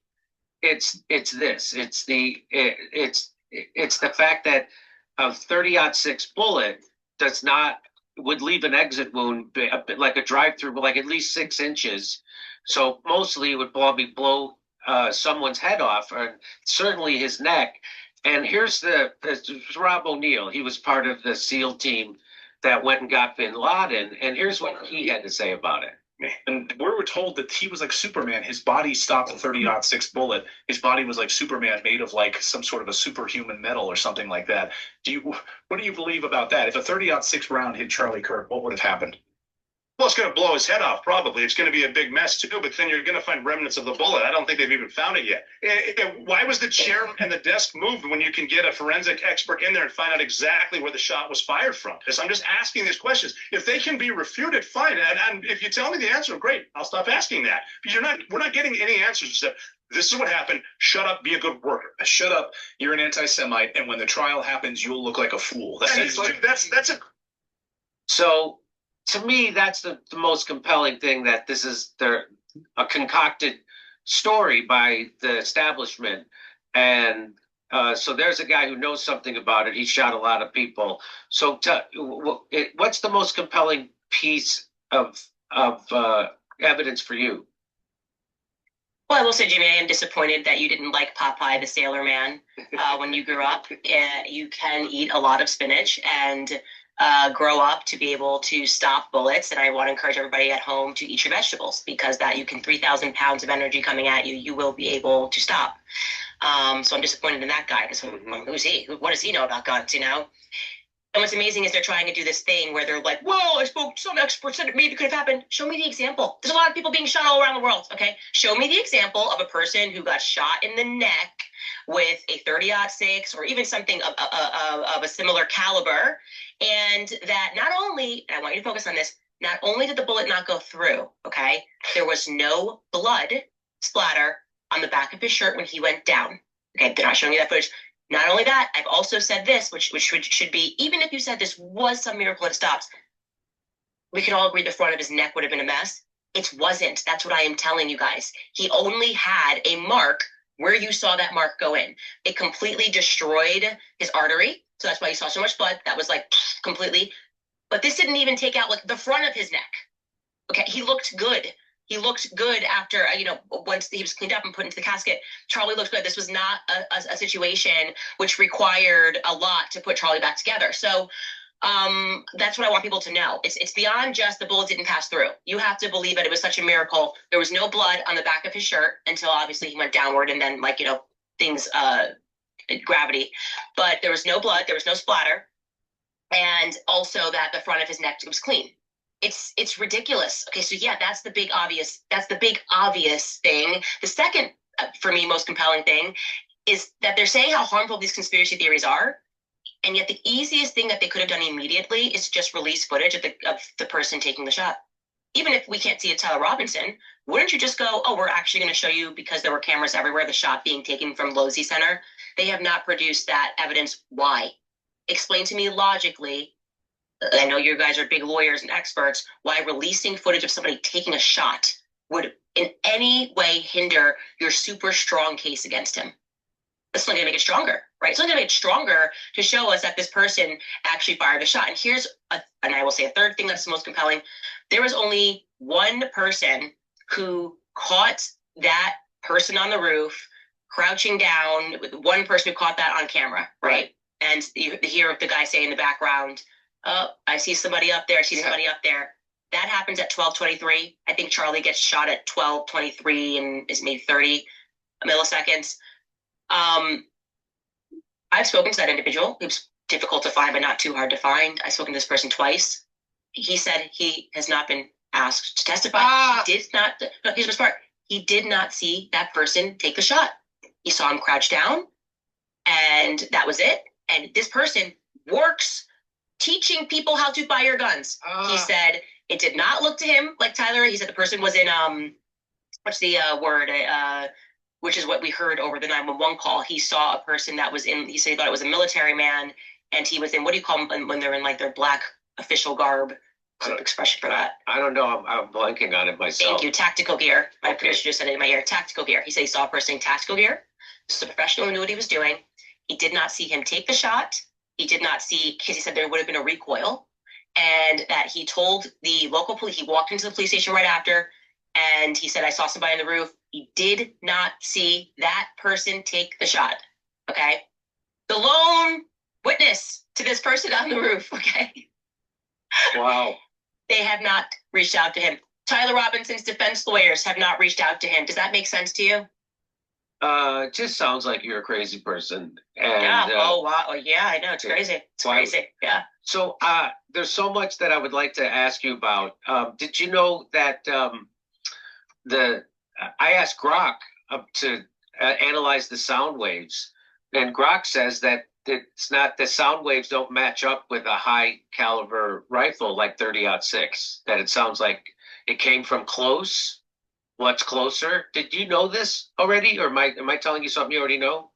it's this. It's the fact that a 30-06 bullet would leave an exit wound a bit like a drive-through, but like at least 6 inches. So mostly it would probably blow someone's head off, or certainly his neck. And here's Rob O'Neill. He was part of the SEAL team that went and got bin Laden. And here's what he had to say about it. And we were told that he was like Superman. His body stopped the 30-06 bullet. His body was like Superman, made of like some sort of a superhuman metal or something like that. What do you believe about that? If a 30-06 round hit Charlie Kirk, what would have happened? Well, it's going to blow his head off, probably. It's going to be a big mess, too, but then you're going to find remnants of the bullet. I don't think they've even found it yet. Why was the chair and the desk moved when you can get a forensic expert in there and find out exactly where the shot was fired from? Because I'm just asking these questions. If they can be refuted, fine. And if you tell me the answer, great. I'll stop asking that. But we're not getting any answers except this is what happened. Shut up. Be a good worker. Shut up. You're an anti-Semite. And when the trial happens, you'll look like a fool. That's a... So... to me, that's the most compelling thing, that this is a concocted story by the establishment. And so there's a guy who knows something about it. He shot a lot of people. So what's the most compelling piece of evidence for you? Well, I will say, Jimmy, I am disappointed that you didn't like Popeye the Sailor Man when you grew up. You can eat a lot of spinach and grow up to be able to stop bullets. And I want to encourage everybody at home to eat your vegetables, because that 3,000 pounds of energy coming at you, you will be able to stop. So I'm disappointed in that guy, because who's he? What does he know about guns, And what's amazing is they're trying to do this thing where they're like, well, I spoke to some experts said it maybe could have happened. Show me the example. There's a lot of people being shot all around the world, okay? Show me the example of a person who got shot in the neck with a 30-06 or even something of a similar caliber. And that not only, and I want you to focus on this, not only did the bullet not go through, okay, there was no blood splatter on the back of his shirt when he went down. Okay, they're not showing you that footage. Not only that, I've also said this, which should be, even if you said this was some miracle it stops, we can all agree the front of his neck would have been a mess. It wasn't. That's what I am telling you guys. He only had a mark where you saw that mark go in. It completely destroyed his artery. So that's why you saw so much blood. That was like completely. But this didn't even take out like the front of his neck. Okay, he looked good. He looked good after, once he was cleaned up and put into the casket. Charlie looked good. This was not a situation which required a lot to put Charlie back together. So That's what I want people to know. It's beyond just the bullet didn't pass through. You have to believe that it was such a miracle. There was no blood on the back of his shirt until obviously he went downward and then things gravity. But there was no blood, there was no splatter, and also that the front of his neck was clean. It's ridiculous. Okay, so yeah, that's the big obvious thing. The second, for me, most compelling thing is that they're saying how harmful these conspiracy theories are. And yet the easiest thing that they could have done immediately is just release footage of the person taking the shot. Even if we can't see it, Tyler Robinson, wouldn't you just go, oh, we're actually going to show you, because there were cameras everywhere, the shot being taken from Losey Center? They have not produced that evidence. Why? Explain to me logically. I know you guys are big lawyers and experts, why releasing footage of somebody taking a shot would in any way hinder your super strong case against him. It's only going to make it stronger, right? It's only going to make it stronger to show us that this person actually fired a shot. And here's, and I will say a third thing that's the most compelling. There was only one person who caught that person on the roof crouching down, one person who caught that on camera, right? And you hear the guy say in the background, oh, I see somebody up there, I see somebody up there. That happens at 12:23. I think Charlie gets shot at 12:23 and is maybe 30 milliseconds. I've spoken to that individual. He was difficult to find, but not too hard to find. I've spoken to this person twice. He said he has not been asked to testify. He did not. No, here's the part. He did not see that person take the shot. He saw him crouch down, and that was it. And this person works teaching people how to fire guns. He said it did not look to him like Tyler. He said the person was in what's the word? Which is what we heard over the 911 call. He saw a person that was in, he said he thought it was a military man, and he was in, what do you call them when they're in like their black official garb? Expression for that. I don't know. I'm blanking on it myself. Thank you. Tactical gear. My producer just said it in my ear. Tactical gear. He said he saw a person in tactical gear. This is a professional who knew what he was doing. He did not see him take the shot. He did not see, because he said there would have been a recoil, and that he told the local police, he walked into the police station right after, and he said, I saw somebody on the roof. He did not see that person take the shot, okay? The lone witness to this person on the roof, okay? Wow. They have not reached out to him. Tyler Robinson's defense lawyers have not reached out to him. Does that make sense to you? It just sounds like you're a crazy person. And, yeah. Oh, wow. Oh, yeah, I know. It's crazy. It's crazy. Yeah. So there's so much that I would like to ask you about. Did you know that I asked Grok to analyze the sound waves, and Grok says that it's not, the sound waves don't match up with a high caliber rifle like 30-06, that it sounds like it came from close. What's closer? Did you know this already, or am I telling you something you already know?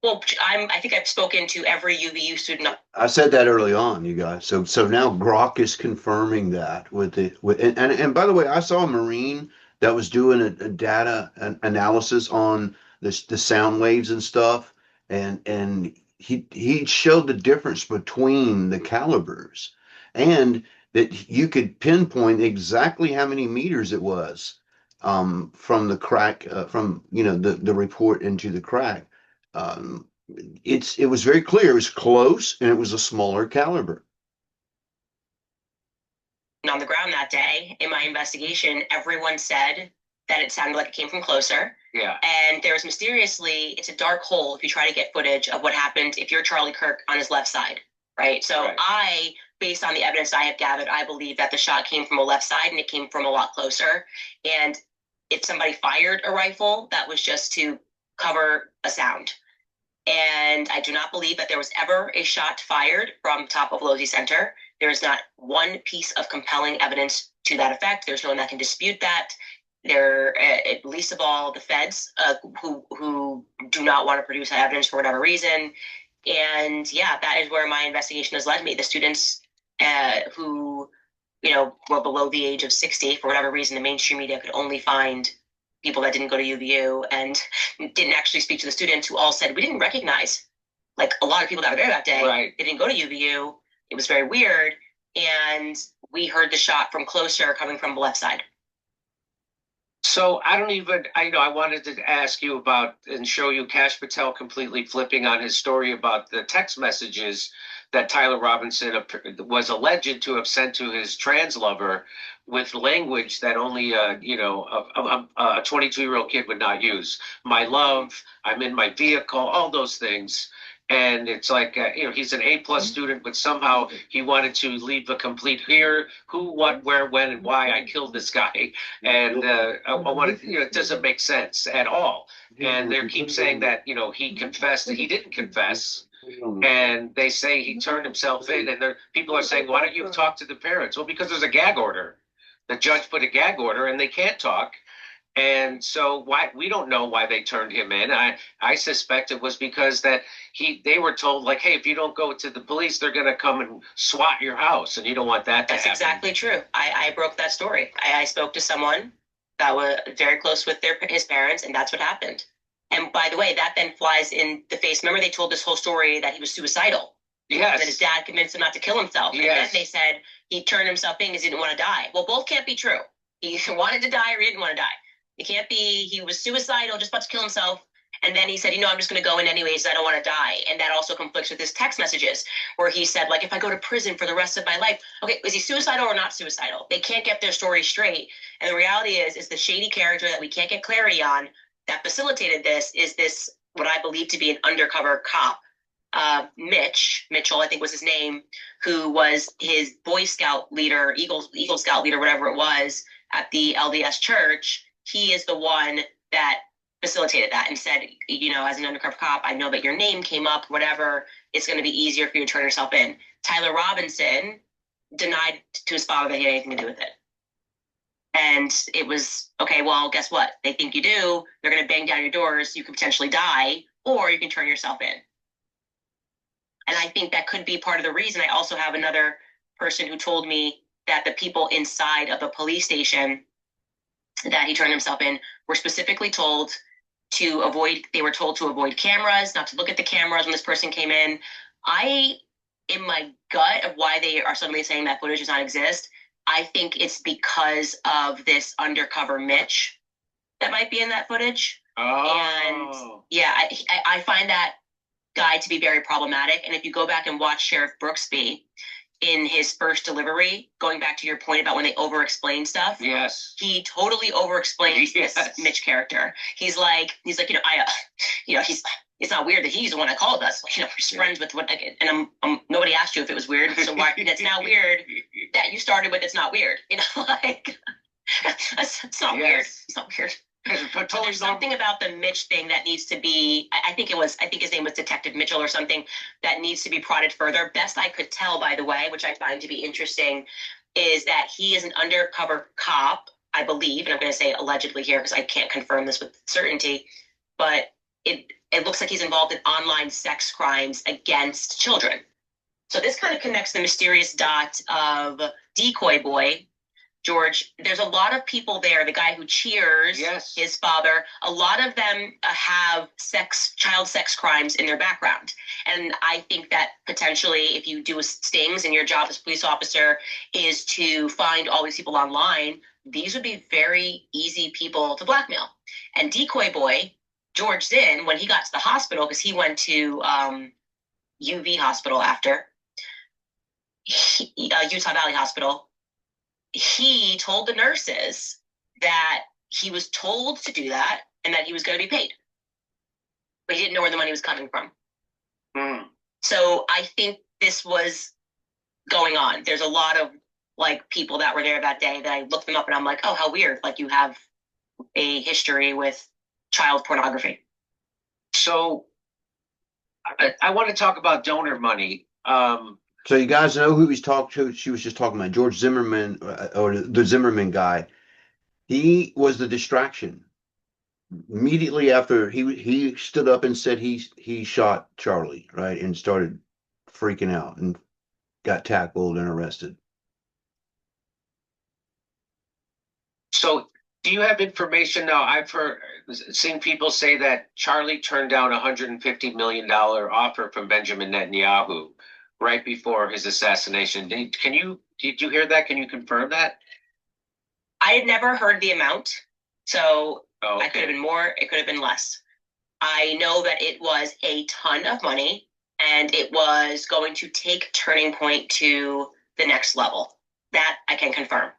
Well, I think I've spoken to every UVU student. I said that early on, you guys. So now Grok is confirming that and by the way, I saw a Marine that was doing a data analysis on the sound waves and stuff, and he showed the difference between the calibers, and that you could pinpoint exactly how many meters it was from the crack, from the report into the crack. It was very clear. It was close, and it was a smaller caliber. On the ground that day in my investigation, everyone said that it sounded like it came from closer. Yeah. And there's mysteriously, it's a dark hole if you try to get footage of what happened if you're Charlie Kirk on his left side, right? So right. Based on the evidence I have gathered, I believe that the shot came from a left side and it came from a lot closer. And if somebody fired a rifle, that was just to cover a sound. And I do not believe that there was ever a shot fired from top of Losey Center. There is not one piece of compelling evidence to that effect. There's no one that can dispute that. There, at least of all, the feds who do not want to produce that evidence for whatever reason. And yeah, that is where my investigation has led me. The students who, were below the age of 60, for whatever reason, the mainstream media could only find people that didn't go to UVU and didn't actually speak to the students, who all said, we didn't recognize, like, a lot of people that were there that day. Right. They didn't go to UVU. It was very weird. And we heard the shot from closer coming from the left side. So I wanted to ask you about and show you Cash Patel completely flipping on his story about the text messages that Tyler Robinson was alleged to have sent to his trans lover with language that only a 22-year-old kid would not use. My love, I'm in my vehicle, all those things. And it's like, he's an A+ student, but somehow he wanted to leave a complete here, who, what, where, when, and why I killed this guy. And I wanted, it doesn't make sense at all. And they keep saying that, he confessed that he didn't confess. And they say he turned himself in. And people are saying, why don't you talk to the parents? Well, because there's a gag order. The judge put a gag order and they can't talk. And so we don't know why they turned him in. I suspect it was because they were told, like, hey, if you don't go to the police, they're going to come and SWAT your house, and you don't want that to happen. That's exactly true. I broke that story. I spoke to someone that was very close with his parents, and that's what happened. And by the way, that then flies in the face. Remember, they told this whole story that he was suicidal. Yes. That his dad convinced him not to kill himself. Yes. And then they said he turned himself in because he didn't want to die. Well, both can't be true. He wanted to die or he didn't want to die. It can't be he was suicidal, just about to kill himself. And then he said, I'm just going to go in anyways. I don't want to die. And that also conflicts with his text messages where he said, like, if I go to prison for the rest of my life, okay, is he suicidal or not suicidal? They can't get their story straight. And the reality is the shady character that we can't get clarity on that facilitated this is this, what I believe to be an undercover cop. Mitchell, I think was his name, who was his Boy Scout leader, Eagle Scout leader, whatever it was, at the LDS church. He is the one that facilitated that and said, as an undercover cop, I know that your name came up, whatever, it's going to be easier for you to turn yourself in. Tyler Robinson denied to his father that he had anything to do with it. And it was, okay, well, guess what? They think you do. They're going to bang down your doors. You could potentially die, or you can turn yourself in. And I think that could be part of the reason. I also have another person who told me that the people inside of the police station that he turned himself in were specifically told to avoid cameras, not to look at the cameras when this person came in. In my gut of why they are suddenly saying that footage does not exist, I think it's because of this undercover Mitch that might be in that footage. Oh. And yeah, I find that guy to be very problematic. And if you go back and watch Sheriff Brooksby in his first delivery, going back to your point about when they over-explain stuff, yes, he totally over-explains this Mitch character. He's like, it's not weird that he's the one that called us. We're friends with what, and I'm nobody asked you if it was weird, so why? It's not weird that you started with. It's not weird, it's not weird. It's not weird. There's something about the Mitch thing that needs to be, I think his name was Detective Mitchell or something, that needs to be prodded further. Best I could tell, by the way, which I find to be interesting, is that he is an undercover cop, I believe, and I'm going to say allegedly here because I can't confirm this with certainty, but it looks like he's involved in online sex crimes against children. So this kind of connects the mysterious dot of Decoy Boy, George. There's a lot of people there. The guy who cheers, yes, his father, a lot of them have child sex crimes in their background. And I think that potentially if you do stings and your job as a police officer is to find all these people online, these would be very easy people to blackmail. And Decoy Boy, George Zinn, when he got to the hospital, because he went to UV hospital after, Utah Valley Hospital, he told the nurses that he was told to do that and that he was going to be paid. But he didn't know where the money was coming from. So I think this was going on. There's a lot of people that were there that day that I looked them up and I'm like, oh, how weird. You have a history with child pornography. So I want to talk about donor money. So you guys know who she was just talking about, George Zimmerman, or the Zimmerman guy. He was the distraction. Immediately after he stood up and said he shot Charlie, right, and started freaking out and got tackled and arrested. So do you have information now? I've seen people say that Charlie turned down $150 million offer from Benjamin Netanyahu right before his assassination. Did you hear that? Can you confirm that? I had never heard the amount. So Oh, I could have been more, it could have been less. I know that it was a ton of money and it was going to take Turning Point to the next level. That I can confirm.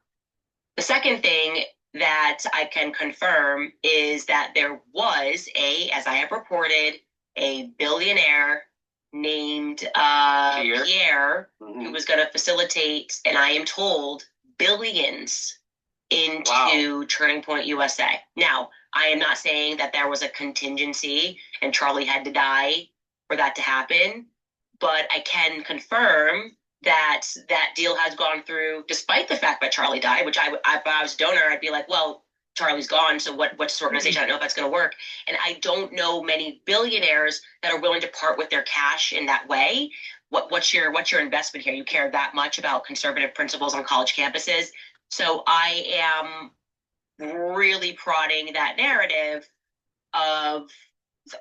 The second thing that I can confirm is that there was as I have reported, a billionaire named Pierre who was going to facilitate, and I am told, billions into Turning Point USA. Now, I am not saying that there was a contingency and Charlie had to die for that to happen, but I can confirm that that deal has gone through despite the fact that Charlie died, which if I was a donor, I'd be like, well, Charlie's gone, so what's this organization? I don't know if that's going to work. And I don't know many billionaires that are willing to part with their cash in that way. What's your investment here? You care that much about conservative principles on college campuses. So I am really prodding that narrative of,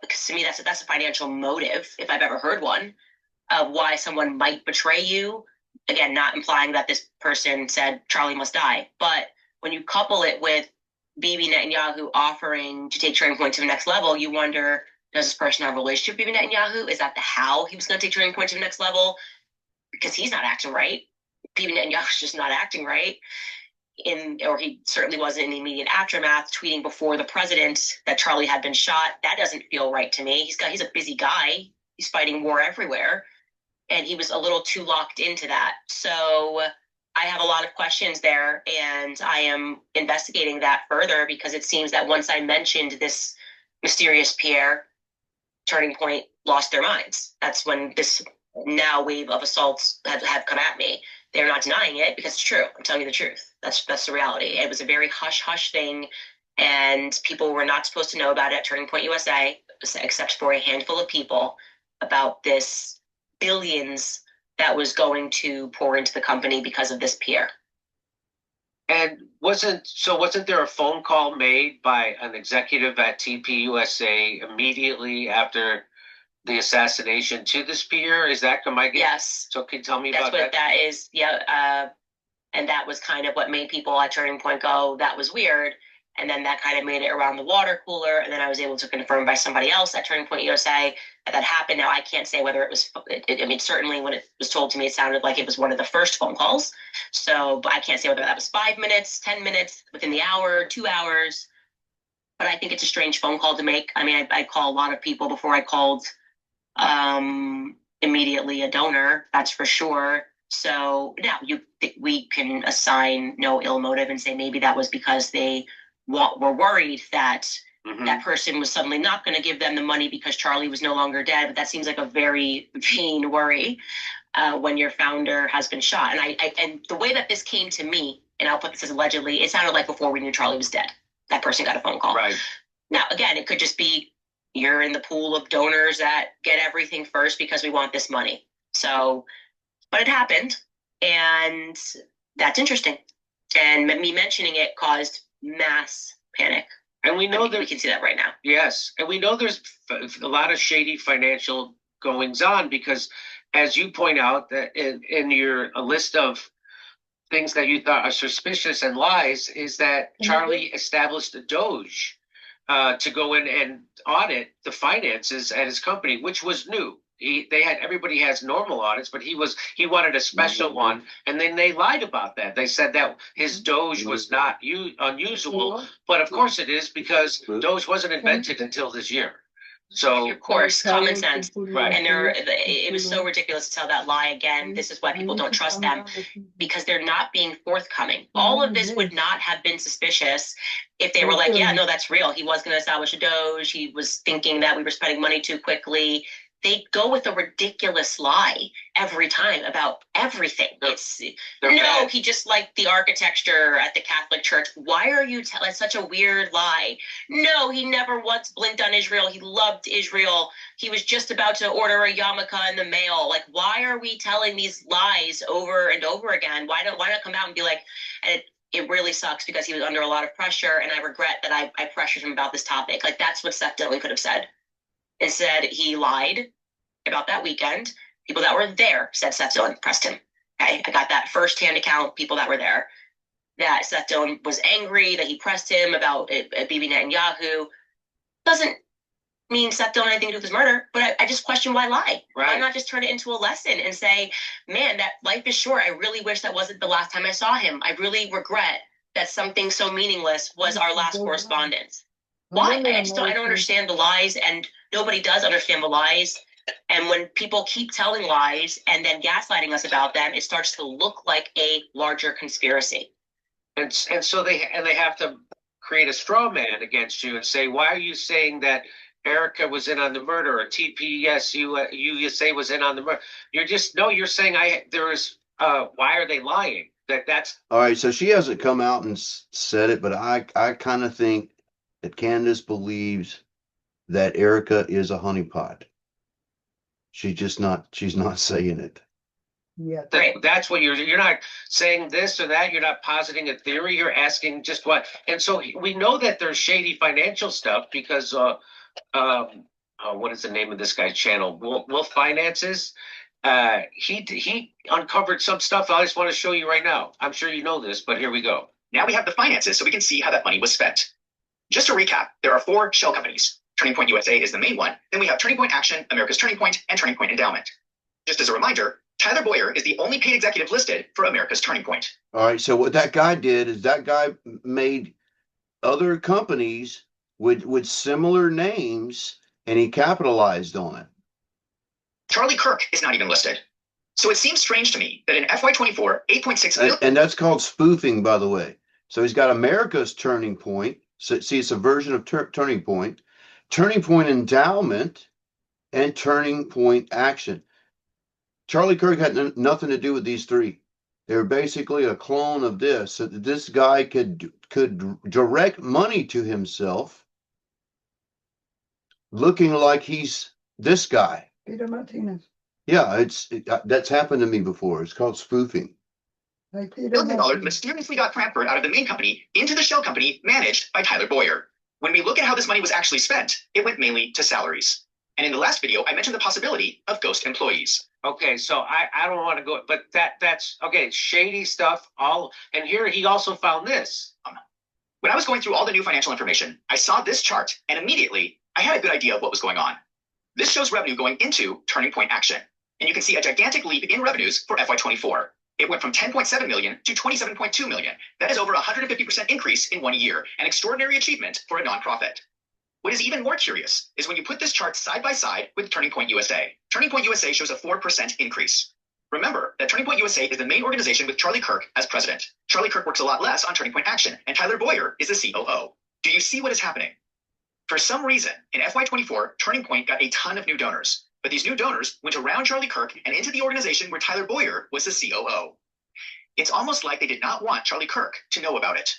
because to me that's a financial motive, if I've ever heard one, of why someone might betray you. Again, not implying that this person said Charlie must die, but when you couple it with Bibi Netanyahu offering to take Turning Point to the next level, you wonder, does this person have a relationship with Bibi Netanyahu? Is that how he was going to take Turning Point to the next level? Because he's not acting right. Bibi Netanyahu's just not acting right. Or he certainly wasn't in the immediate aftermath, tweeting before the president that Charlie had been shot. That doesn't feel right to me. He's a busy guy. He's fighting war everywhere. And he was a little too locked into that. So I have a lot of questions there, and I am investigating that further because it seems that once I mentioned this mysterious Pierre, Turning Point lost their minds. That's when this now wave of assaults have come at me. They're not denying it because it's true. I'm telling you the truth. That's the reality. It was a very hush-hush thing, and people were not supposed to know about it at Turning Point USA, except for a handful of people, about this billions that was going to pour into the company because of this Pierre. And wasn't there a phone call made by an executive at TPUSA immediately after the assassination to this Pierre? Is that Yes. So can you tell me about that? That's what that is. Yeah. And that was kind of what made people at Turning Point go, that was weird. And then that kind of made it around the water cooler. And then I was able to confirm by somebody else at Turning Point USA that happened. Now, I can't say whether it was, certainly when it was told to me, it sounded like it was one of the first phone calls. So, but I can't say whether that was 5 minutes, 10 minutes, within the hour, 2 hours. But I think it's a strange phone call to make. I mean, I call a lot of people before I called immediately a donor, that's for sure. So now we can assign no ill motive and say maybe that was because they were worried that that person was suddenly not going to give them the money because Charlie was no longer dead. But that seems like a very vain worry when your founder has been shot. And the way that this came to me, and I'll put this as allegedly, it sounded like before we knew Charlie was dead, that person got a phone call. Right. Now, again, it could just be you're in the pool of donors that get everything first because we want this money. So, but it happened, and that's interesting. And me mentioning it caused mass panic. And we know that we can see that right now. Yes. And we know there's a lot of shady financial goings on because, as you point out, that in your list of things that you thought are suspicious and lies is that Charlie established a Doge to go in and audit the finances at his company, which was new. Everybody has normal audits, but he wanted a special one, and then they lied about that. They said that his Doge was not unusual, but of course it is because Doge wasn't invented until this year. So of course, common sense. Right. And it was so ridiculous to tell that lie again. This is why people don't trust them, because they're not being forthcoming. All of this would not have been suspicious if they were like, yeah, no, that's real. He was going to establish a Doge. He was thinking that we were spending money too quickly. They go with a ridiculous lie every time about everything. He just liked the architecture at the Catholic Church. Why are you telling such a weird lie? No, he never once blinked on Israel. He loved Israel. He was just about to order a yarmulke in the mail. Like, why are we telling these lies over and over again? Why not come out and be like, and it really sucks because he was under a lot of pressure, and I regret that I pressured him about this topic. Like, that's what Seth Dillon could have said. Instead, he lied about that weekend. People that were there said Seth Dillon pressed him. Okay, I got that firsthand account, people that were there. that Seth Dillon was angry, that he pressed him about Bibi Netanyahu. Doesn't mean Seth Dillon had anything to do with his murder, but I just question why lie? Right. Why not just turn it into a lesson and say, man, that life is short. I really wish that wasn't the last time I saw him. I really regret that something so meaningless was our last correspondence. Why? I don't understand the lies, and nobody does understand the lies. And when people keep telling lies and then gaslighting us about them, it starts to look like a larger conspiracy. And so they have to create a straw man against you and say, why are you saying that Erica was in on the murder, or TPS USA was in on the murder? You're saying why are they lying? That's All right, so she hasn't come out and said it, but I kind of think that Candace believes that Erica is a honeypot. She's not saying it. Yeah. That's what you're not saying this or that. You're not positing a theory. You're asking just what. And so we know that there's shady financial stuff because what is the name of this guy's channel? Wolf Finances. He uncovered some stuff I just want to show you right now. I'm sure you know this, but here we go. Now we have the finances so we can see how that money was spent. Just to recap, there are 4 shell companies. Turning Point USA is the main one. Then we have Turning Point Action, America's Turning Point, and Turning Point Endowment. Just as a reminder, Tyler Boyer is the only paid executive listed for America's Turning Point. All right, so what that guy did is that guy made other companies with similar names, and he capitalized on it. Charlie Kirk is not even listed. So it seems strange to me that in FY24, 8.6 million. And that's called spoofing, by the way. So he's got America's Turning Point. So see, it's a version of Turning Point, Turning Point Endowment, and Turning Point Action. Charlie Kirk had nothing to do with these 3. They were basically a clone of this, so that this guy could direct money to himself, looking like he's this guy. Peter Martinez. Yeah, that's happened to me before. It's called spoofing. Like Peter $1 million Martinez. mysteriously got transferred out of the main company into the shell company managed by Tyler Boyer. When we look at how this money was actually spent, it went mainly to salaries. And in the last video, I mentioned the possibility of ghost employees. Okay, so I don't want to go, but that's okay. Shady stuff. And here he also found this. When I was going through all the new financial information, I saw this chart, and immediately I had a good idea of what was going on. This shows revenue going into Turning Point Action, and you can see a gigantic leap in revenues for FY24. It went from 10.7 million to 27.2 million. That is over 150% increase in 1 year, an extraordinary achievement for a nonprofit. What is even more curious is when you put this chart side by side with Turning Point USA. Turning Point USA shows a 4% increase. Remember that Turning Point USA is the main organization with Charlie Kirk as president. Charlie Kirk works a lot less on Turning Point Action, and Tyler Boyer is the COO. Do you see what is happening? For some reason, in FY24, Turning Point got a ton of new donors, but these new donors went around Charlie Kirk and into the organization where Tyler Boyer was the COO. It's almost like they did not want Charlie Kirk to know about it.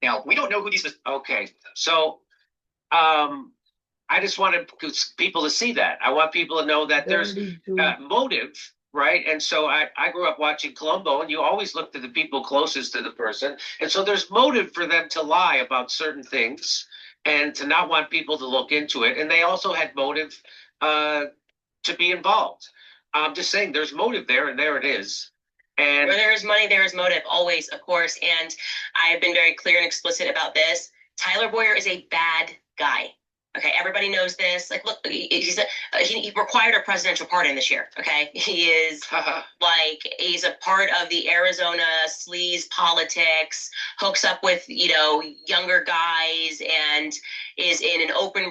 Now, we don't know who these... Okay, so I just wanted people to see that. I want people to know that there's motive, right? And so I grew up watching Columbo, and you always looked at the people closest to the person. And so there's motive for them to lie about certain things and to not want people to look into it. And they also had motive to be involved. I'm just saying there's motive there, and there it is. And where there is money, there is motive, always, of course. And I have been very clear and explicit about this. Tyler Boyer is a bad guy. Okay, everybody knows this. Like, look, he required a presidential pardon this year. Okay, he is he's a part of the Arizona sleaze politics, hooks up with younger guys, and is in an open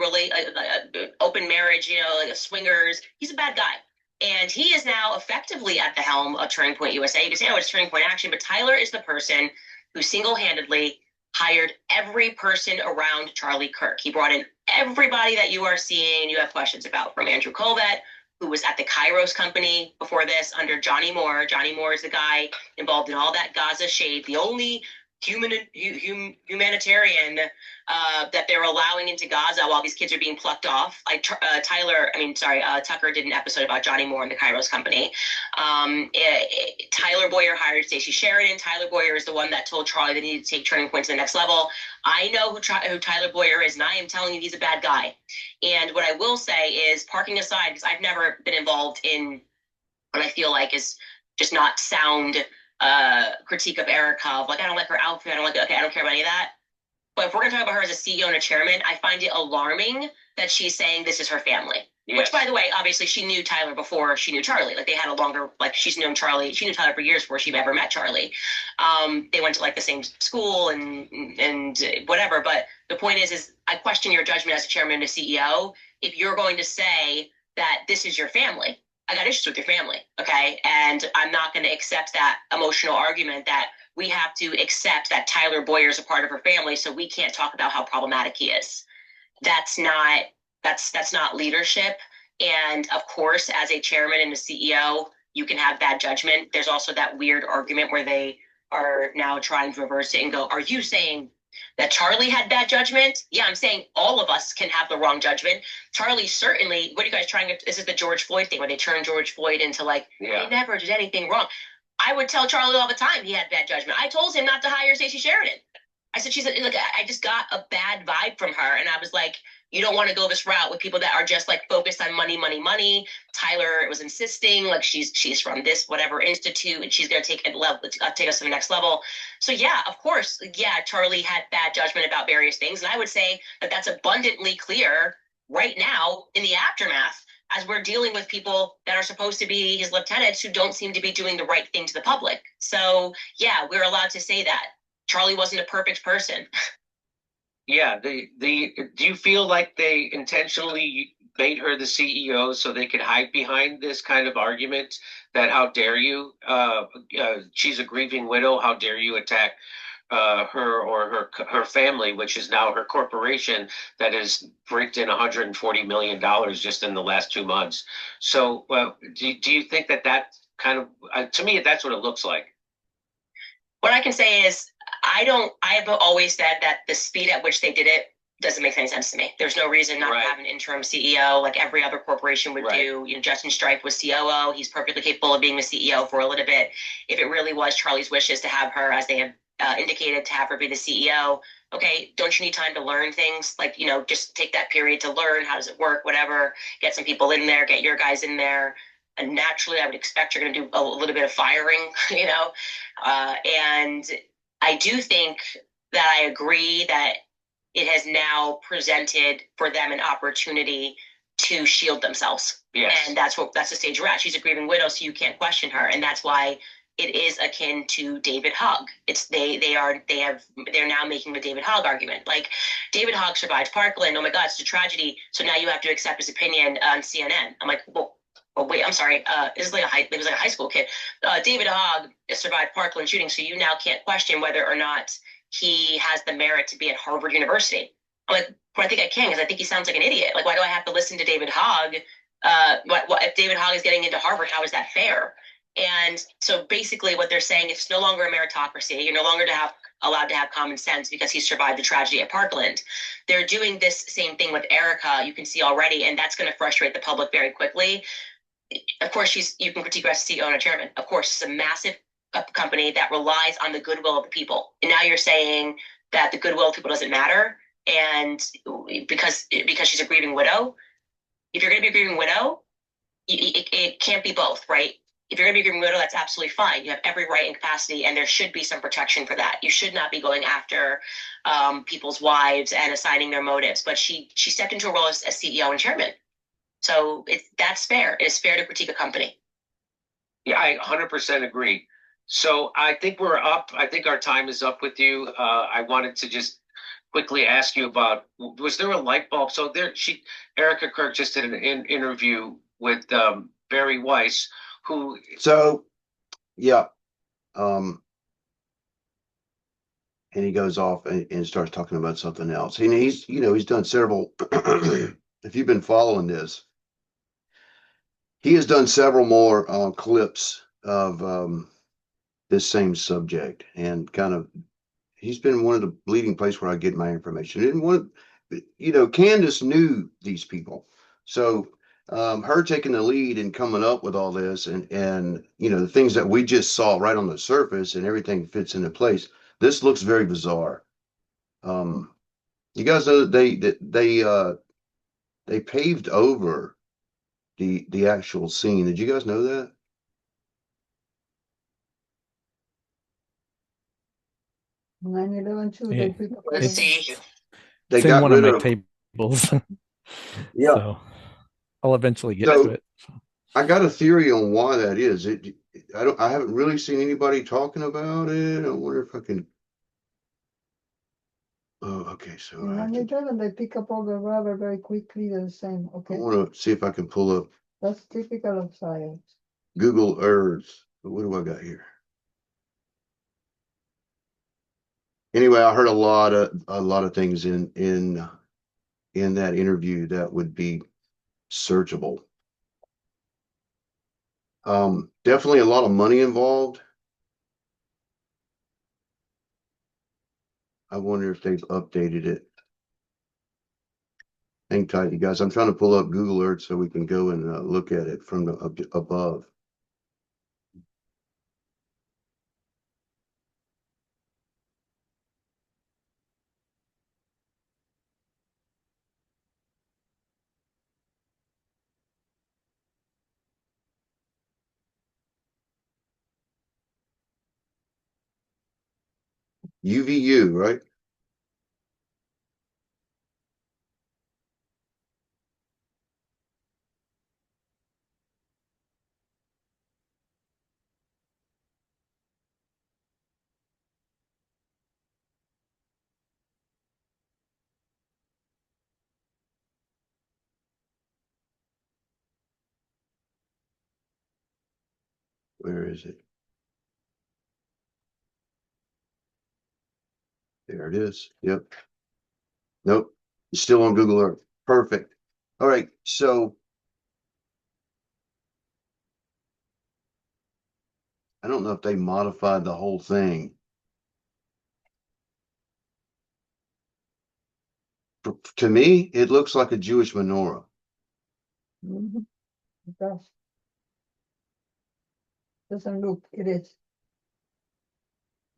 marriage, like a swingers. He's a bad guy. And he is now effectively at the helm of Turning Point USA. You can say, it's Turning Point Action, but Tyler is the person who single-handedly hired every person around Charlie Kirk. He brought in everybody that you are seeing, you have questions about, from Andrew Colvett, who was at the Kairos company before this under Johnny Moore. Johnny Moore is the guy involved in all that Gaza shade, the only humanitarian that they're allowing into Gaza while these kids are being plucked off. Like Tucker did an episode about Johnny Moore and the Kairos company. Tyler Boyer hired Stacey Sheridan. Tyler Boyer is the one that told Charlie they needed to take Turning Point to the next level. I know who Tyler Boyer is, and I am telling you he's a bad guy. And what I will say is, parking aside, because I've never been involved in what I feel like is just not sound critique of Erica of like, I don't like her outfit, I don't like it. Okay, I don't care about any of that. But if we're going to talk about her as a CEO and a chairman, I find it alarming that she's saying this is her family. Yes. Which, by the way, obviously she knew Tyler before she knew Charlie. Like they had a longer, like she's known Charlie. She knew Tyler for years before she ever met Charlie. They went to like the same school and whatever. But the point is I question your judgment as a chairman and a CEO if you're going to say that this is your family. I got issues with your family, okay? And I'm not going to accept that emotional argument that we have to accept that Tyler Boyer is a part of her family, so we can't talk about how problematic he is. That's not leadership. And of course, as a chairman and a CEO, you can have bad judgment. There's also that weird argument where they are now trying to reverse it and go, are you saying that Charlie had bad judgment? Yeah, I'm saying all of us can have the wrong judgment. Charlie certainly, what are you guys trying to, this is the George Floyd thing where they turn George Floyd into like, They never did anything wrong. I would tell Charlie all the time he had bad judgment. I told him not to hire Stacey Sheridan. I said, look, I just got a bad vibe from her. And I was like, you don't want to go this route with people that are just like focused on money, money, money. Tyler was insisting like she's from this whatever institute and she's going to take us to the next level. So yeah, of course, yeah, Charlie had bad judgment about various things. And I would say that that's abundantly clear right now in the aftermath as we're dealing with people that are supposed to be his lieutenants who don't seem to be doing the right thing to the public. So yeah, we're allowed to say that. Charlie wasn't a perfect person. Yeah, do you feel like they intentionally made her the CEO so they could hide behind this kind of argument that how dare you? She's a grieving widow. How dare you attack her or her family, which is now her corporation that has raked in $140 million just in the last 2 months. So do you think that kind of, to me, that's what it looks like? What I can say is I have always said that the speed at which they did it doesn't make any sense to me. There's no reason not to have an interim CEO like every other corporation would do. You know, Justin Stripe was COO. He's perfectly capable of being the CEO for a little bit. If it really was Charlie's wishes to have her, as they have indicated, to have her be the CEO, okay, don't you need time to learn things? Like, you know, just take that period to learn. How does it work? Whatever. Get some people in there. Get your guys in there. And naturally, I would expect you're going to do a little bit of firing, you know. And I do think that I agree that it has now presented for them an opportunity to shield themselves. Yes. And that's the stage we're at. She's a grieving widow, so you can't question her. And that's why it is akin to David Hogg. They're now making the David Hogg argument. Like, David Hogg survived Parkland. Oh my God, it's a tragedy. So now you have to accept his opinion on CNN. I'm like, well, wait, I'm sorry. It was like a high school kid. David Hogg survived Parkland shooting, so you now can't question whether or not he has the merit to be at Harvard University. I'm like, well, I think I can because I think he sounds like an idiot. Like, why do I have to listen to David Hogg? If David Hogg is getting into Harvard, how is that fair? And so basically what they're saying, it's no longer a meritocracy. You're no longer allowed to have common sense because he survived the tragedy at Parkland. They're doing this same thing with Erica, you can see already, and that's going to frustrate the public very quickly. Of course, you can critique her as CEO and a chairman. Of course, it's a massive company that relies on the goodwill of the people. And now you're saying that the goodwill of people doesn't matter, and because she's a grieving widow. If you're going to be a grieving widow, it can't be both, right? If you're going to be a grieving widow, that's absolutely fine. You have every right and capacity, and there should be some protection for that. You should not be going after people's wives and assigning their motives. But she stepped into a role as CEO and chairman. So that's fair. It is fair to critique a company. Yeah, I 100% agree. So I think we're up. I think our time is up with you. I wanted to just quickly ask you about, was there a light bulb? So Erica Kirk just did an interview with Barry Weiss, who. So, yeah. And he goes off and starts talking about something else. And he's done several, if you've been following this, he has done several more clips of this same subject, and kind of, he's been one of the leading place where I get my information. And Candace knew these people. So her taking the lead and coming up with all this and the things that we just saw right on the surface and everything fits into place. This looks very bizarre. You guys know that they paved over the actual scene. Did you guys know that? 9/11 too. Yeah, They pick up Let's it's see. They it's in got one of rid my of. tables. Yeah. So I'll eventually get So to it. I got a theory on why that is. I haven't really seen anybody talking about it. I wonder if I can. Oh, okay. So In 9/11, they pick up all the rubber very quickly. They're the same. I Okay, want to see if I can pull up that's typical of science. Google Earth. What do I got here? Anyway, I heard a lot of things in that interview that would be searchable. Definitely a lot of money involved. I wonder if they've updated it. Hang tight, you guys. I'm trying to pull up Google Earth so we can go and look at it from the above. UVU, right? Where is it? There it is. Yep. Nope. It's still on Google Earth. Perfect. All right. So I don't know if they modified the whole thing. To me, it looks like a Jewish menorah. Mhm. It does. Doesn't look. It is.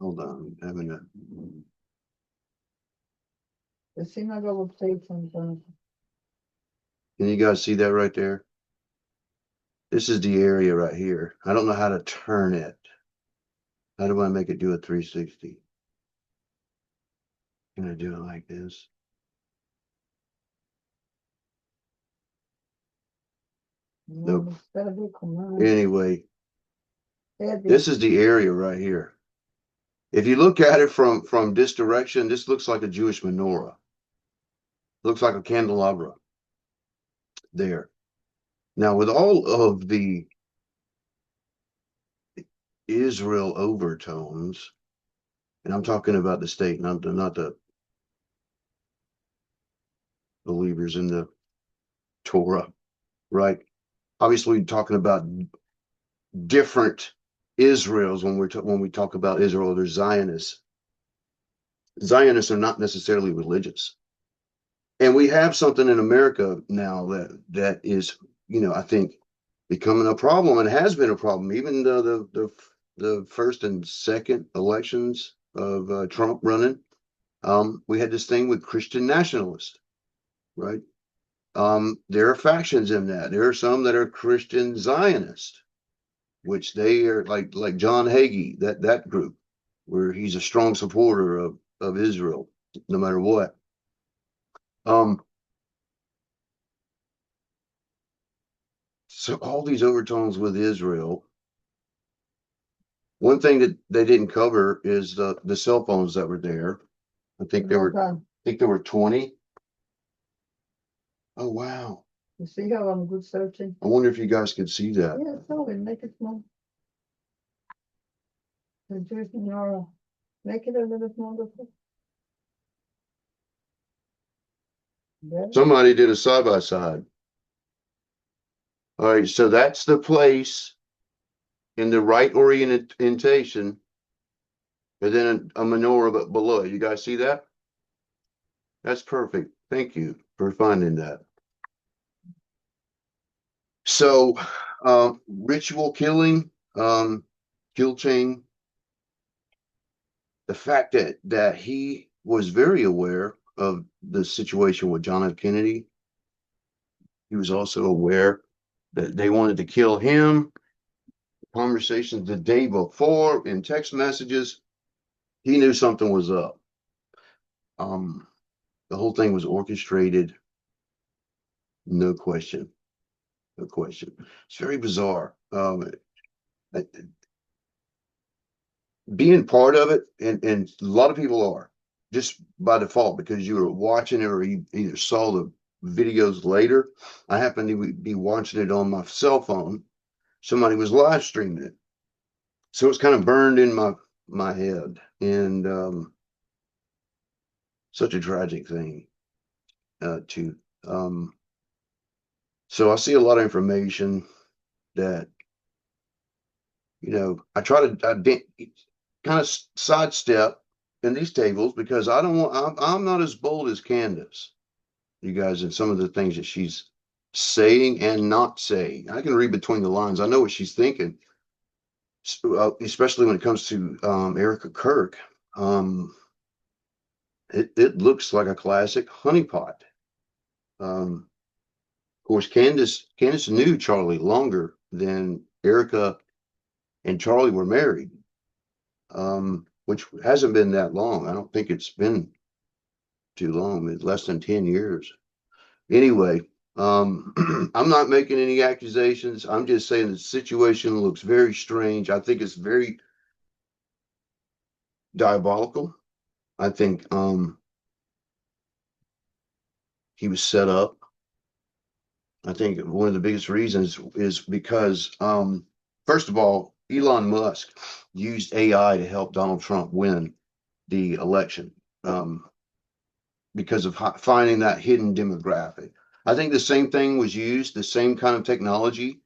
Hold on. I'm having a. The synagogue of Satan. Can you guys see that right there? This is the area right here. I don't know how to turn it. How do I make it do a 360? Can I do it like this? Nope. It's gotta be command. Anyway, Edit. this is the area right here. If you look at it from this direction, this looks like a Jewish menorah. Looks like a candelabra there. Now, with all of the Israel overtones, and I'm talking about the state, not the believers in the Torah, right? Obviously, we're talking about different Israels when we talk about Israel. There's Zionists. Zionists are not necessarily religious, and we have something in America now that is, I think, becoming a problem, and has been a problem. Even the first and second elections of Trump running, we had this thing with Christian nationalists, right? There are factions in that. There are some that are Christian Zionists, which they are like John Hagee, that group, where he's a strong supporter of Israel, no matter what. So all these overtones with Israel. One thing that they didn't cover is the cell phones that were there. I think there were 20. Oh wow. You see how I'm good searching? I wonder if you guys could see that. Yeah, so we make it small. The Jewish menorah. Make it a little smaller. There. Somebody did a side by side. All right, so that's the place in the right orientation, and then a menorah below it. You guys see that? That's perfect. Thank you for finding that. So, ritual killing, kill chain. The fact that he was very aware of the situation with John F. Kennedy. He was also aware that they wanted to kill him. Conversations the day before in text messages. he knew something was up. The whole thing was orchestrated. No question. No question. It's very bizarre. Being part of it, and a lot of people are just by default because you were watching it or you either saw the videos later. I happened to be watching it on my cell phone. Somebody was live streaming it, so it's kind of burned in my head, and such a tragic thing too. So I see a lot of information that, I try to kind of sidestep in these tables because I don't want, I'm not as bold as Candace, you guys, and some of the things that she's saying and not saying. I can read between the lines. I know what she's thinking, especially when it comes to Erica Kirk. It looks like a classic honeypot. Of course, Candace knew Charlie longer than Erica and Charlie were married, which hasn't been that long. I don't think it's been too long. It's less than 10 years. Anyway, I'm not making any accusations. I'm just saying the situation looks very strange. I think it's very diabolical. I think he was set up. I think one of the biggest reasons is because, first of all, Elon Musk used AI to help Donald Trump win the election because of finding that hidden demographic. I think the same thing was used, the same kind of technology,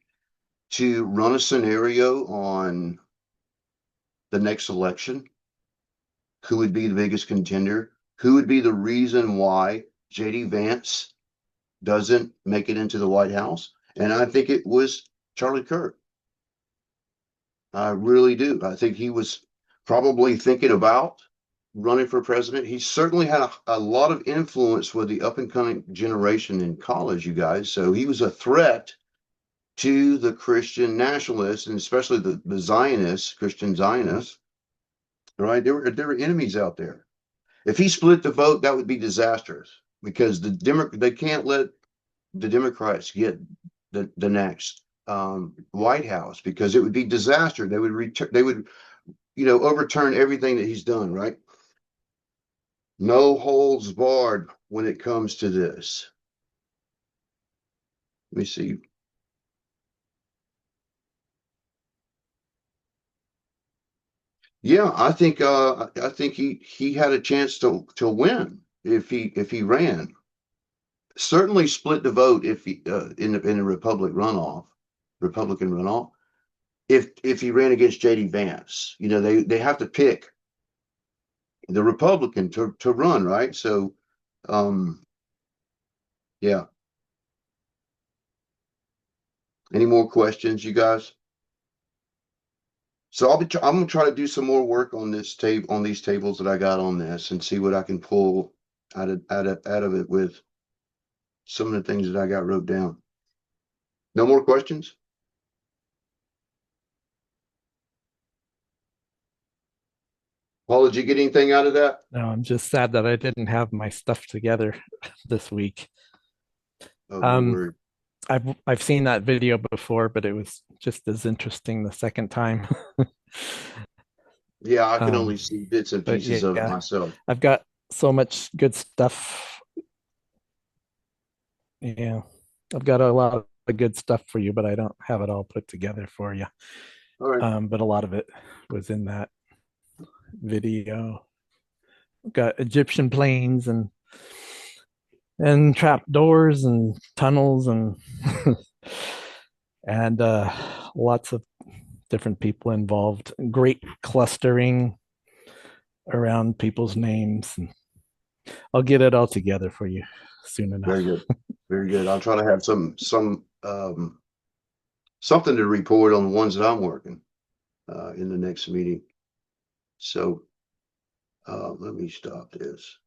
to run a scenario on the next election. Who would be the biggest contender? Who would be the reason why JD Vance doesn't make it into the White House? And I think it was Charlie Kirk. I really do. I think he was probably thinking about running for president. He certainly had a lot of influence with the up and coming generation in college, you guys. So he was a threat to the Christian nationalists, and especially the Zionists, Christian Zionists. Right? There were enemies out there. If he split the vote, that would be disastrous because they can't let the Democrats get the next White House because it would be disaster. They would overturn everything that he's done, right? No holds barred when it comes to this. Let me see. Yeah, I think he had a chance to win if he ran. Certainly split the vote if he in the Republican runoff. If he ran against JD Vance, they have to pick the Republican to run, right? So, yeah. Any more questions, you guys? So I'm gonna try to do some more work on these tables that I got on this and see what I can pull out of it with some of the things that I got wrote down. No more questions? Paul, did you get anything out of that? No, I'm just sad that I didn't have my stuff together this week. Oh, no worries. I've seen that video before, but it was just as interesting the second time. Yeah, I can only see bits and pieces of it myself. I've got so much good stuff. Yeah, I've got a lot of good stuff for you, but I don't have it all put together for you. All right. But a lot of it was in that video. We've got Egyptian planes and trap doors and tunnels and and lots of different people involved. Great clustering around people's names. And I'll get it all together for you soon enough. Very good. Very good. I'll try to have something to report on the ones that I'm working in the next meeting. So let me stop this.